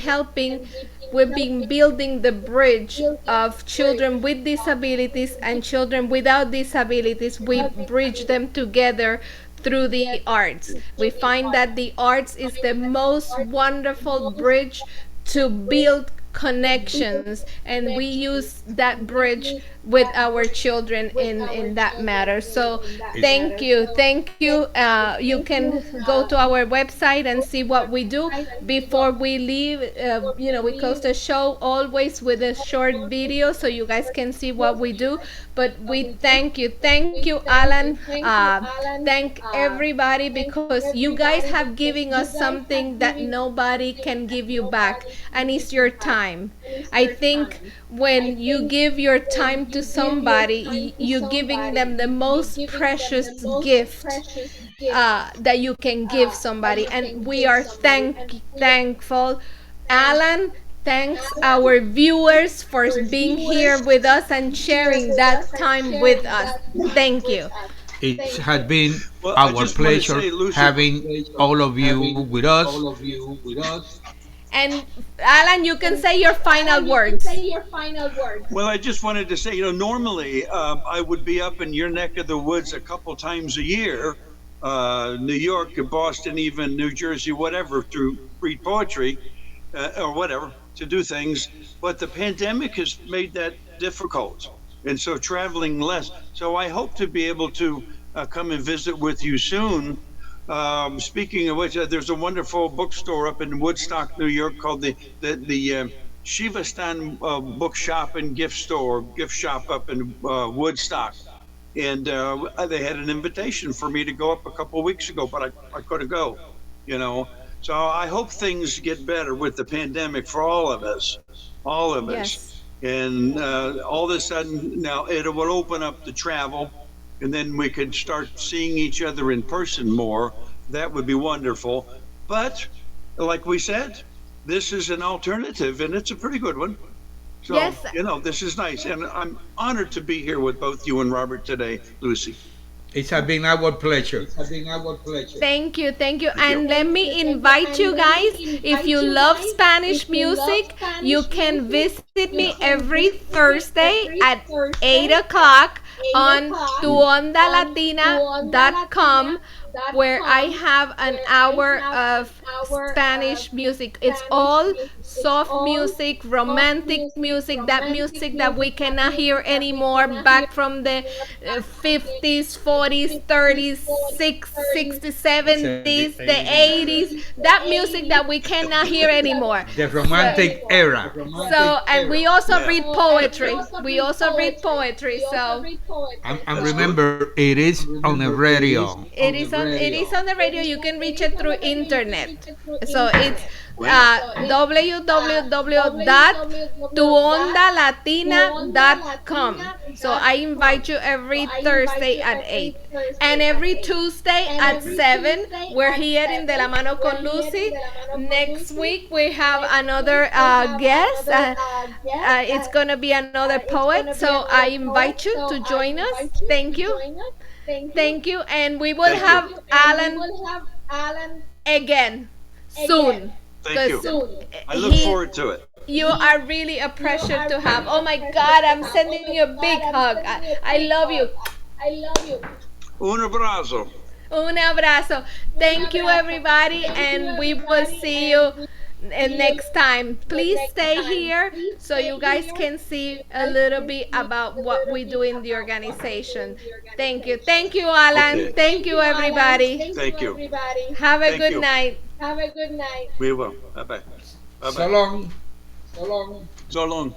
[SPEAKER 1] building the bridge of children with disabilities and children without disabilities. We bridge them together through the arts. We find that the arts is the most wonderful bridge to build connections, and we use that bridge with our children in that matter. So thank you. You can go to our website and see what we do. Before we leave, we close the show always with a short video so you guys can see what we do. But we thank you, Alan. Thank everybody, because you guys have given us something that nobody can give you back, and it's your time. I think when you give your time to somebody, you're giving them the most precious gift that you can give somebody, and we are thankful. Alan, thanks our viewers for being here with us and sharing that time with us. Thank you.
[SPEAKER 2] It has been
[SPEAKER 3] Well, I
[SPEAKER 2] our
[SPEAKER 3] just want to
[SPEAKER 2] pleasure
[SPEAKER 3] say, Lucy.
[SPEAKER 2] having all of you with us.
[SPEAKER 1] And Alan, you can say your final words.
[SPEAKER 3] Well, I just wanted to say, normally I would be up in your neck of the woods a couple times a year, New York, Boston, even New Jersey, whatever, to read poetry or whatever, to do things. But the pandemic has made that difficult. And so traveling less. So I hope to be able to come and visit with you soon. Speaking of which, there's a wonderful bookstore up in Woodstock, New York, called the Shivastan Bookshop and Gift Shop up in Woodstock. And they had an invitation for me to go up a couple of weeks ago, but I couldn't go, So I hope things get better with the pandemic for all of us.
[SPEAKER 1] Yes.
[SPEAKER 3] And all of a sudden, now it will open up the travel, and then we could start seeing each other in person more. That would be wonderful. But like we said, this is an alternative, and it's a pretty good one. So,
[SPEAKER 1] Yes.
[SPEAKER 3] This is nice. And I'm honored to be here with both you and Robert today, Lucy.
[SPEAKER 2] It has been our pleasure.
[SPEAKER 1] Thank you. And let me invite you guys, if you love Spanish music, you can visit me every Thursday at 8 o'clock on tuondalatina.com, where I have an hour of Spanish music. It's all soft music, romantic music, that music that we cannot hear anymore, back from the 50s, 40s, 30s, 60s, 70s, the 80s, that music that we cannot hear anymore.
[SPEAKER 2] The romantic era.
[SPEAKER 1] So, and we also read poetry. So
[SPEAKER 2] And remember, it is on the radio.
[SPEAKER 1] it is on the radio. You can reach it through internet. So it's www.tuondalatina.com. So I invite you every Thursday at 8. And every Tuesday at 7, we're here in De La Mano con Lucy. Next week we have another guest. It's going to be another poet. So I invite you to join us. Thank you. And we will have Alan again soon.
[SPEAKER 3] Thank you.
[SPEAKER 1] Because
[SPEAKER 3] I look forward to it.
[SPEAKER 1] you are really a pressure to have. Oh my God, I'm sending you a big hug. I love you.
[SPEAKER 3] Un abrazo.
[SPEAKER 1] Un abrazo. Thank you, everybody, and we will see you next time. Please stay here so you guys can see a little bit about what we do in the organization. Thank you, Alan.
[SPEAKER 3] Okay.
[SPEAKER 1] Thank you, everybody.
[SPEAKER 3] Thank you.
[SPEAKER 1] Have a
[SPEAKER 3] Thank
[SPEAKER 1] good
[SPEAKER 3] you.
[SPEAKER 1] night.
[SPEAKER 3] We will. Bye-bye.
[SPEAKER 2] So long.
[SPEAKER 3] So long.